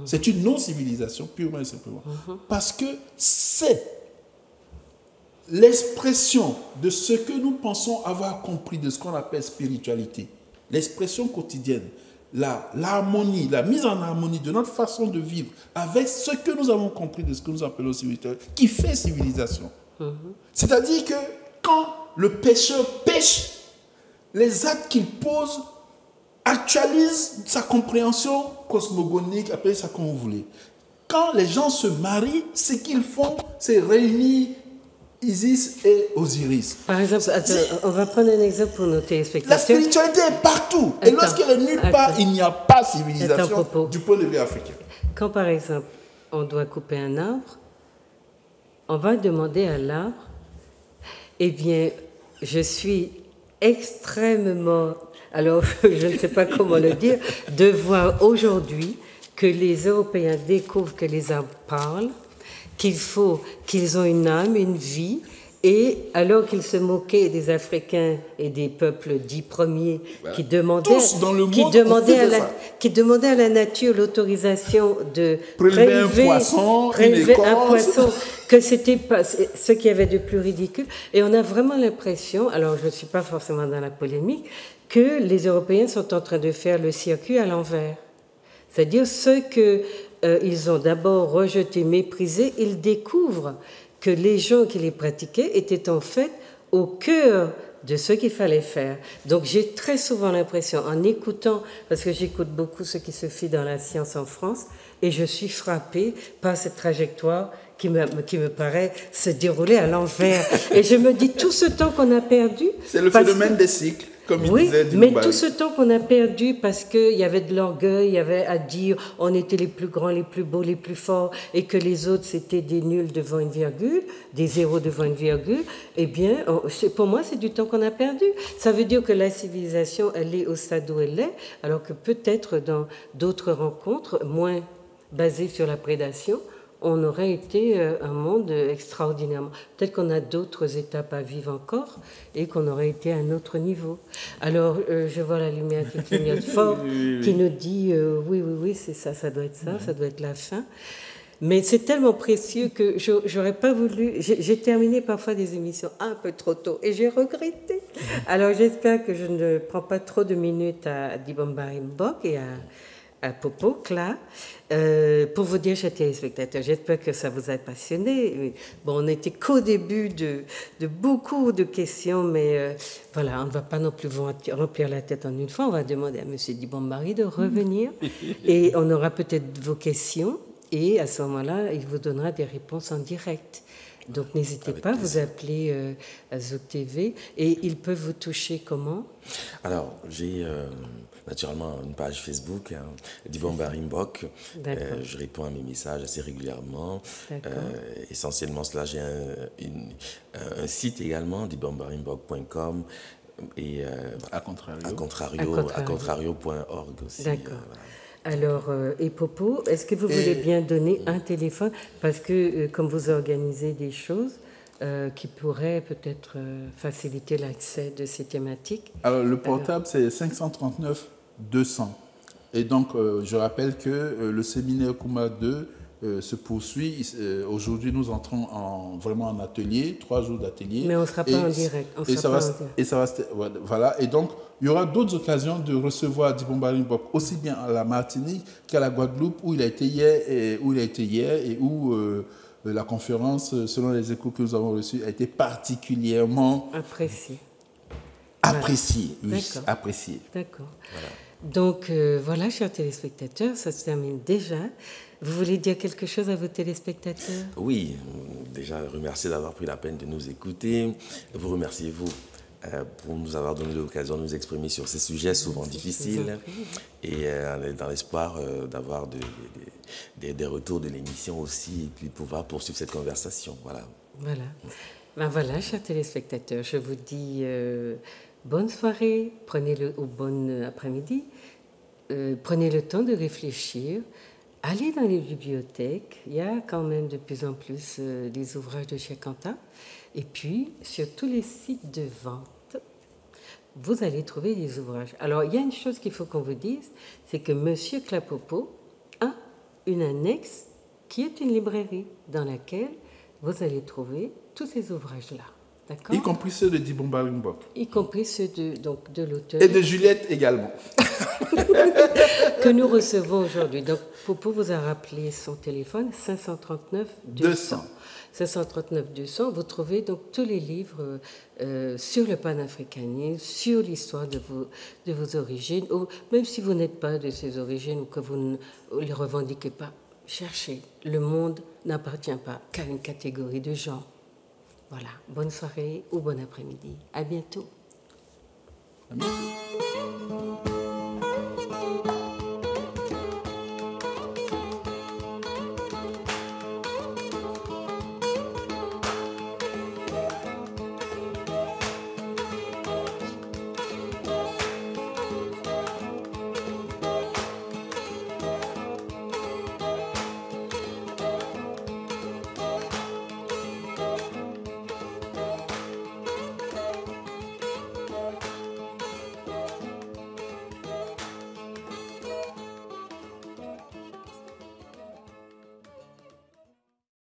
C'est une non-civilisation, purement et simplement. Parce que c'est l'expression de ce que nous pensons avoir compris de ce qu'on appelle spiritualité. L'expression quotidienne, l'harmonie, la mise en harmonie de notre façon de vivre avec ce que nous avons compris de ce que nous appelons civilisation, qui fait civilisation. C'est-à-dire que quand le pécheur pêche, les actes qu'il pose actualisent sa compréhension cosmogonique, appelez ça comme vous voulez. Quand les gens se marient, ce qu'ils font, c'est réunir Isis et Osiris. Par exemple, on va prendre un exemple pour nos téléspectateurs. La spiritualité est partout. Et lorsqu'elle est nulle part, il n'y a pas civilisation du point de vue africain. Quand, par exemple, on doit couper un arbre, on va demander à l'arbre, eh bien, je suis extrêmement, alors je ne sais pas comment le dire, de voir aujourd'hui que les Européens découvrent que les arbres parlent, qu'ils ont une âme, une vie, et alors qu'ils se moquaient des Africains et des peuples dits premiers qui demandaient à la nature l'autorisation de prélever un poisson, que c'était pas ce qu'il y avait de plus ridicule. Et on a vraiment l'impression, alors je ne suis pas forcément dans la polémique, que les Européens sont en train de faire le circuit à l'envers. C'est-à-dire ce qu'ils ont d'abord rejeté, méprisé, ils découvrent que les gens qui les pratiquaient étaient en fait au cœur de ce qu'il fallait faire. Donc j'ai très souvent l'impression, en écoutant, parce que j'écoute beaucoup ce qui se fait dans la science en France, et je suis frappée par cette trajectoire qui me paraît se dérouler à l'envers. Et je me dis, tout ce temps qu'on a perdu... C'est le phénomène des cycles. Oui, mais tout ce temps qu'on a perdu parce qu'il y avait de l'orgueil, il y avait à dire on était les plus grands, les plus beaux, les plus forts et que les autres c'était des nuls devant une virgule, des zéros devant une virgule, eh bien, pour moi c'est du temps qu'on a perdu. Ça veut dire que la civilisation, elle est au stade où elle est, alors que peut-être dans d'autres rencontres, moins basées sur la prédation, on aurait été un monde extraordinairement... Peut-être qu'on a d'autres étapes à vivre encore et qu'on aurait été à un autre niveau. Alors, je vois la lumière qui clignote fort, qui nous dit oui, c'est ça, ça doit être la fin. Mais c'est tellement précieux que j'aurais pas voulu... J'ai terminé parfois des émissions un peu trop tôt et j'ai regretté. Alors, j'espère que je ne prends pas trop de minutes à Dibombarim Mbok et à Popo, Cla, pour vous dire, chers téléspectateurs, j'espère que ça vous a passionné. Bon, on n'était qu'au début de beaucoup de questions, mais voilà, on ne va pas non plus vous remplir la tête en une fois. On va demander à M. Dibombarim de revenir et on aura peut-être vos questions et à ce moment-là, il vous donnera des réponses en direct. Donc n'hésitez pas, vous appelez à Zouk TV et ils peuvent vous toucher comment? Alors, j'ai naturellement une page Facebook, Dibombarim Mbok. Je réponds à mes messages assez régulièrement. Essentiellement, cela, j'ai un site également, dibombarimmbok.com et à contrario.org aussi. D'accord. Alors, et Popo, est-ce que vous voulez bien donner un téléphone? Parce que comme vous organisez des choses qui pourraient peut-être faciliter l'accès de ces thématiques. Alors, le portable, c'est 539 200. Et donc, je rappelle que le séminaire Kuma 2 se poursuit. Aujourd'hui, nous entrons vraiment en atelier, 3 jours d'atelier. Mais on ne sera pas en direct. Voilà. Et donc, il y aura d'autres occasions de recevoir Dibombarim Mbok, aussi bien à la Martinique qu'à la Guadeloupe, où il a été hier et où la conférence, selon les échos que nous avons reçus, a été particulièrement appréciée. D'accord. Voilà. Donc, voilà, chers téléspectateurs, ça se termine déjà. Vous voulez dire quelque chose à vos téléspectateurs? Oui, déjà remercier d'avoir pris la peine de nous écouter. Vous remerciez, vous, pour nous avoir donné l'occasion de nous exprimer sur ces sujets souvent difficiles et dans l'espoir d'avoir des retours de l'émission aussi et puis pouvoir poursuivre cette conversation. Voilà. Voilà. Ben voilà, chers téléspectateurs, je vous dis bonne soirée, ou bon après-midi. Prenez le temps de réfléchir. Allez dans les bibliothèques. Il y a quand même de plus en plus des ouvrages de Cheikh Anta. Et puis, sur tous les sites de vente, vous allez trouver des ouvrages. Alors, il y a une chose qu'il faut qu'on vous dise, c'est que Monsieur Clapopo a une annexe qui est une librairie dans laquelle vous allez trouver tous ces ouvrages-là. D'accord ? Y compris ceux de Dibomba Limbok. Y compris ceux de l'auteur. Et de Juliette également. Que nous recevons aujourd'hui. Donc, Popo vous a rappelé son téléphone, 539 200. 539 200, vous trouvez donc tous les livres sur le panafricanisme, sur l'histoire de vos origines, ou même si vous n'êtes pas de ces origines ou que vous ne les revendiquez pas, cherchez. Le monde n'appartient pas qu'à une catégorie de gens. Voilà. Bonne soirée ou bon après-midi. À bientôt. À bientôt.